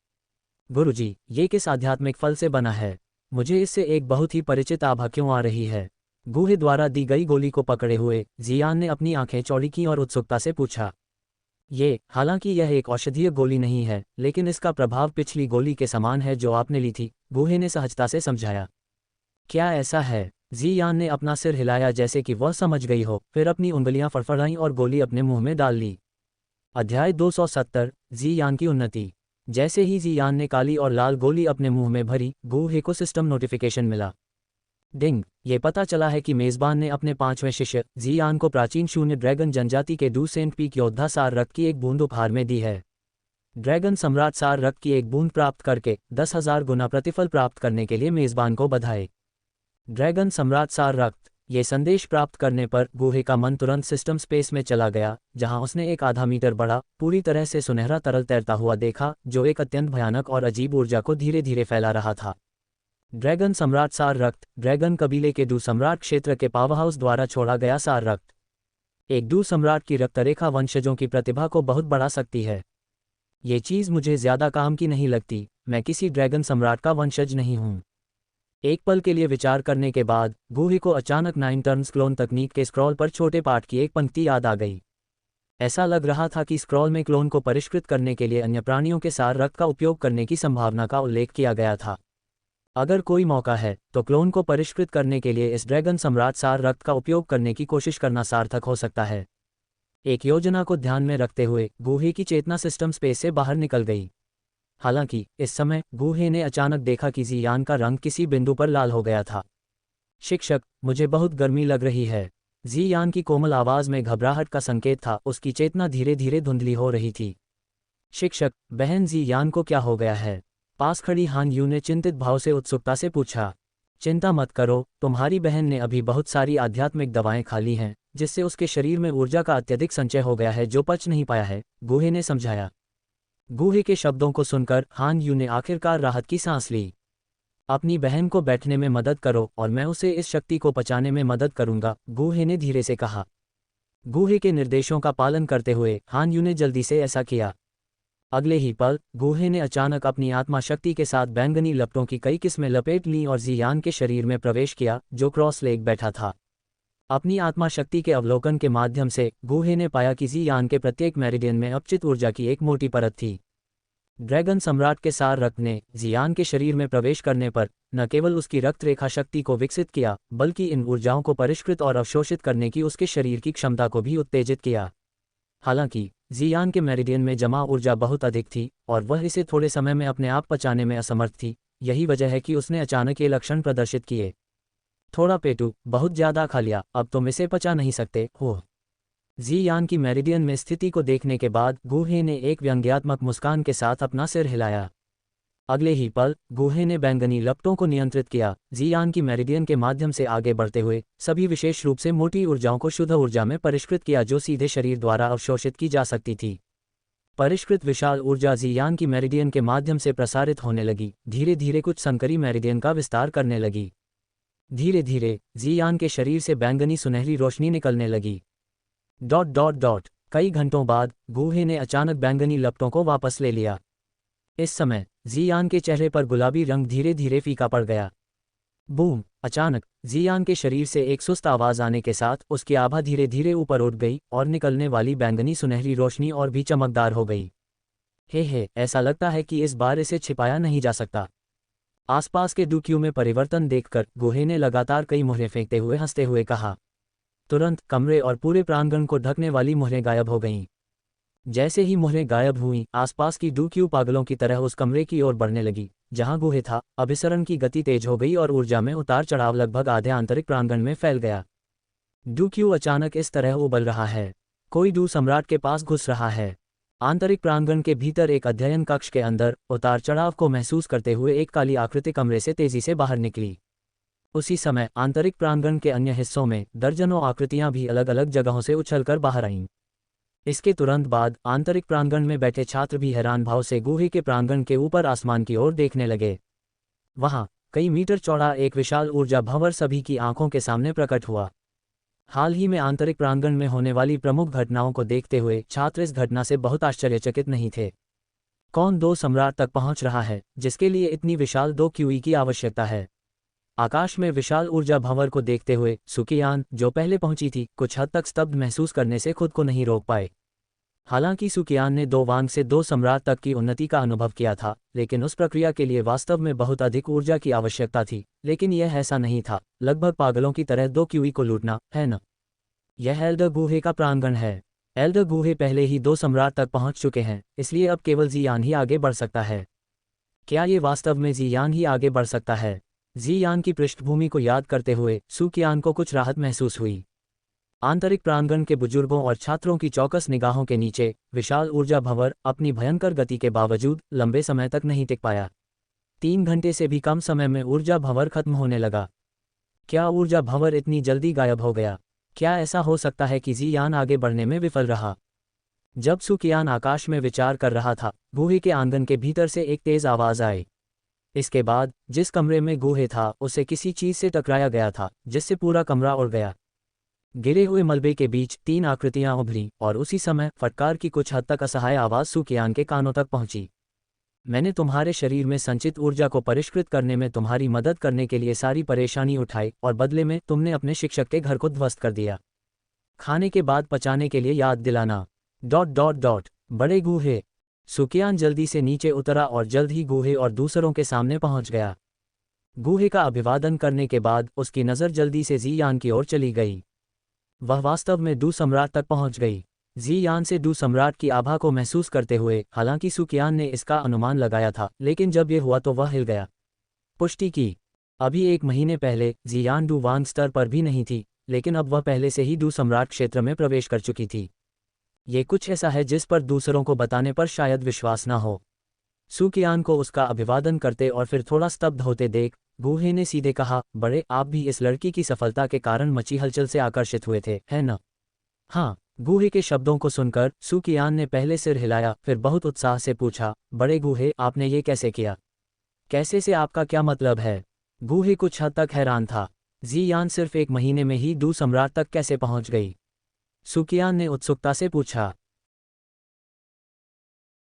गुरुजी, ये किस आध्यात्मिक फल से बना है? मुझे इससे एक बहुत ही परिचित आभा क्यों आ रही है? गूहे द्वारा दी गई गोली को पकड़े हुए जियान ने अपनी आंखें चौड़ी की और उत्सुकता से पूछा। हालांकि यह एक औषधीय गोली नहीं है, लेकिन इसका प्रभाव पिछली गोली के समान है जो आपने ली थी, गूहे ने सहजता से समझाया। क्या ऐसा है? जियान ने अपना सिर हिलाया जैसे कि वह समझ गई हो, फिर अपनी उंगलियां फड़फड़ाईं और गोली अपने मुंह में डाल ली। अध्याय 270 जियान की उन्नति। जैसे ही जियान ने काली और लाल गोली अपने मुंह में भरी, गूहे को सिस्टम नोटिफिकेशन मिला। डिंग! ये पता चला है कि मेजबान ने अपने 5वें शिष्य जियान को प्राचीन शून्य ड्रैगन जनजाति के डू सेंट पीक योद्धा सार रक्त की एक बूंद उपहार में दी है। ड्रैगन सम्राट सार रक्त की एक बूंद प्राप्त करके 10,000 गुना प्रतिफल प्राप्त करने के लिए मेजबान को बधाई। ड्रैगन सम्राट सार रक्त। ये संदेश प्राप्त करने पर गूहे का मन तुरंत सिस्टम स्पेस में चला गया, जहां उसने एक आधा मीटर बड़ा, पूरी तरह से सुनहरा तरल तैरता हुआ देखा, जो एक अत्यंत भयानक और अजीब ऊर्जा को धीरे धीरे फैला रहा था। ड्रैगन सम्राट सार रक्त, ड्रैगन कबीले के डू सम्राट क्षेत्र के पावरहाउस द्वारा छोड़ा गया सार रक्त। एक डू सम्राट की रक्तरेखा वंशजों की प्रतिभा को बहुत बढ़ा सकती है। ये चीज़ मुझे ज्यादा काम की नहीं लगती, मैं किसी ड्रैगन सम्राट का वंशज नहीं हूँ। एक पल के लिए विचार करने के बाद गूहे को अचानक 9 टर्न्स क्लोन तकनीक के स्क्रॉल पर छोटे पाठ की एक पंक्ति याद आ गई। ऐसा लग रहा था कि स्क्रॉल में क्लोन को परिष्कृत करने के लिए अन्य प्राणियों के सार रक्त का उपयोग करने की संभावना का उल्लेख किया गया था। अगर कोई मौका है तो क्लोन को परिष्कृत करने के लिए इस ड्रैगन सम्राट सार रक्त का उपयोग करने की कोशिश करना सार्थक हो सकता है। एक योजना को ध्यान में रखते हुए गूहे की चेतना सिस्टम स्पेस से बाहर निकल गई। हालांकि इस समय गूहे ने अचानक देखा कि जियान का रंग किसी बिंदु पर लाल हो गया था। शिक्षक, मुझे बहुत गर्मी लग रही है। जियान की कोमल आवाज में घबराहट का संकेत था, उसकी चेतना धीरे धीरे धुंधली हो रही थी। शिक्षक, बहन जियान को क्या हो गया है? पास खड़ी हान यू ने चिंतित भाव से उत्सुकता से पूछा। चिंता मत करो, तुम्हारी बहन ने अभी बहुत सारी आध्यात्मिक दवाएं खा ली हैं, जिससे उसके शरीर में ऊर्जा का अत्यधिक संचय हो गया है जो पच नहीं पाया है, गूहे ने समझाया। गूहे के शब्दों को सुनकर हान यू ने आखिरकार राहत की सांस ली। अपनी बहन को बैठने में मदद करो और मैं उसे इस शक्ति को पचाने में मदद करूंगा, गूहे ने धीरे से कहा। गूहे के निर्देशों का पालन करते हुए हान यू ने जल्दी से ऐसा किया। अगले ही पल गूहे ने अचानक अपनी आत्मा शक्ति के साथ बैंगनी लपटों की कई किस्में लपेट लीं और जियान के शरीर में प्रवेश किया, जो क्रॉस लेग बैठा था। अपनी आत्मा शक्ति के अवलोकन के माध्यम से गूहे ने पाया कि जियान के प्रत्येक मेरिडियन में अपचित ऊर्जा की एक मोटी परत थी। ड्रैगन सम्राट के सार रक्त ने जियान के शरीर में प्रवेश करने पर न केवल उसकी रक्त रेखा शक्ति को विकसित किया, बल्कि इन ऊर्जाओं को परिष्कृत और अवशोषित करने की उसके शरीर की क्षमता को भी उत्तेजित किया। हालांकि जियान के मेरिडियन में जमा ऊर्जा बहुत अधिक थी और वह इसे थोड़े समय में अपने आप पचाने में असमर्थ थी। यही वजह है कि उसने अचानक ये लक्षण प्रदर्शित किए। थोड़ा पेटू, बहुत ज्यादा खा लिया, अब तुम इसे पचा नहीं सकते हो। जियान की मेरिडियन में स्थिति को देखने के बाद गूहे ने एक व्यंग्यात्मक मुस्कान के साथ अपना सिर हिलाया। अगले ही पल गूहे ने बैंगनी लपटों को नियंत्रित किया, जियान की मेरिडियन के माध्यम से आगे बढ़ते हुए सभी विशेष रूप से मोटी ऊर्जाओं को शुद्ध ऊर्जा में परिष्कृत किया जो सीधे शरीर द्वारा अवशोषित की जा सकती थी। परिष्कृत विशाल ऊर्जा जियान की मेरिडियन के माध्यम से प्रसारित होने लगी, धीरे धीरे कुछ संकरी मेरिडियन का विस्तार करने लगी। धीरे धीरे जियान के शरीर से बैंगनी सुनहरी रोशनी निकलने लगी। ... कई घंटों बाद गूहे ने अचानक बैंगनी लपटों को वापस ले लिया। इस समय जियान के चेहरे पर गुलाबी रंग धीरे धीरे फीका पड़ गया। बूम! अचानक जियान के शरीर से एक सुस्त आवाज आने के साथ उसकी आभा धीरे धीरे ऊपर उठ गई और निकलने वाली बैंगनी सुनहरी रोशनी और भी चमकदार हो गई। हे, ऐसा लगता है कि इस बार इसे छिपाया नहीं जा सकता। आसपास के डूक्यू में परिवर्तन देखकर गूहे ने लगातार कई मुहरें फेंकते हुए हंसते हुए कहा। तुरंत कमरे और पूरे प्रांगण को ढकने वाली मुहरें गायब हो गईं। जैसे ही मुहरें गायब हुईं, आसपास की डूक्यू पागलों की तरह उस कमरे की ओर बढ़ने लगी जहां गूहे था। अभिसरण की गति तेज हो गई और ऊर्जा में उतार चढ़ाव लगभग आधे आंतरिक प्रांगण में फैल गया। डूक्यू अचानक इस तरह उबल रहा है, कोई डू सम्राट के पास घुस रहा है। आंतरिक प्रांगण के भीतर एक अध्ययन कक्ष के अंदर उतार चढ़ाव को महसूस करते हुए एक काली आकृति कमरे से तेजी से बाहर निकली। उसी समय आंतरिक प्रांगण के अन्य हिस्सों में दर्जनों आकृतियां भी अलग अलग जगहों से उछलकर बाहर आईं। इसके तुरंत बाद आंतरिक प्रांगण में बैठे छात्र भी हैरान भाव से गुहे के प्रांगण के ऊपर आसमान की ओर देखने लगे। वहां कई मीटर चौड़ा एक विशाल ऊर्जा भंवर सभी की आंखों के सामने प्रकट हुआ। हाल ही में आंतरिक प्रांगण में होने वाली प्रमुख घटनाओं को देखते हुए छात्र इस घटना से बहुत आश्चर्यचकित नहीं थे। कौन 2 सम्राट तक पहुंच रहा है जिसके लिए इतनी विशाल 2 क्यूई की आवश्यकता है? आकाश में विशाल ऊर्जा भंवर को देखते हुए सुकियान, जो पहले पहुंची थी, कुछ हद तक स्तब्ध महसूस करने से खुद को नहीं रोक पाए। हालांकि सुकियान ने 2 वांग से 2 सम्राट तक की उन्नति का अनुभव किया था, लेकिन उस प्रक्रिया के लिए वास्तव में बहुत अधिक ऊर्जा की आवश्यकता थी। लेकिन यह ऐसा नहीं था, लगभग पागलों की तरह 2 क्यूई को लूटना, है न? यह एल्डर गुहे का प्रांगण है। एल्डर गुहे पहले ही 2 सम्राट तक पहुंच चुके हैं, इसलिए अब केवल जियान ही आगे बढ़ सकता है। क्या ये वास्तव में जियान ही आगे बढ़ सकता है? जियान की पृष्ठभूमि को याद करते हुए सुकियान को कुछ राहत महसूस हुई। आंतरिक प्रांगण के बुजुर्गों और छात्रों की चौकस निगाहों के नीचे विशाल ऊर्जा भंवर अपनी भयंकर गति के बावजूद लंबे समय तक नहीं टिक पाया। 3 घंटे से भी कम समय में ऊर्जा भंवर खत्म होने लगा। क्या ऊर्जा भंवर इतनी जल्दी गायब हो गया? क्या ऐसा हो सकता है कि जियान आगे बढ़ने में विफल रहा? जब सुकियान आकाश में विचार कर रहा था, गुहे के आंगन के भीतर से एक तेज आवाज आई। इसके बाद जिस कमरे में गुहे था उसे किसी चीज से टकराया गया था, जिससे पूरा कमरा उड़ गया। गिरे हुए मलबे के बीच 3 आकृतियां उभरी और उसी समय फटकार की कुछ हद तक असहाय आवाज सुकियान के कानों तक पहुंची। मैंने तुम्हारे शरीर में संचित ऊर्जा को परिष्कृत करने में तुम्हारी मदद करने के लिए सारी परेशानी उठाई और बदले में तुमने अपने शिक्षक के घर को ध्वस्त कर दिया। खाने के बाद पचाने के लिए याद दिलाना। ... बड़े गुहे। सुकियान जल्दी से नीचे उतरा और जल्द ही गुहे और दूसरों के सामने पहुंच गया। गुहे का अभिवादन करने के बाद उसकी नज़र जल्दी से जियान की ओर चली गई। वह वास्तव में 2 सम्राट तक पहुंच गई। जियान से 2 सम्राट की आभा को महसूस करते हुए, हालांकि सुकियान ने इसका अनुमान लगाया था, लेकिन जब यह हुआ तो वह हिल गया। पुष्टि की। अभी 1 महीने पहले जियान 2 वांग स्तर पर भी नहीं थी, लेकिन अब वह पहले से ही 2 सम्राट क्षेत्र में प्रवेश कर चुकी थी। ये कुछ ऐसा है जिस पर दूसरों को बताने पर शायद विश्वास न हो। सुकियान को उसका अभिवादन करते और फिर थोड़ा स्तब्ध होते देख गुहे ने सीधे कहा, बड़े, आप भी इस लड़की की सफलता के कारण मची हलचल से आकर्षित हुए थे, है न? हाँ। गुहे के शब्दों को सुनकर सुकियान ने पहले सिर हिलाया, फिर बहुत उत्साह से पूछा, बड़े गुहे, आपने ये कैसे किया? कैसे से आपका क्या मतलब है? गुहे कुछ हद तक हैरान था। जियान सिर्फ 1 महीने में ही 2 सम्राट तक कैसे पहुंच गई? सुकियान ने उत्सुकता से पूछा।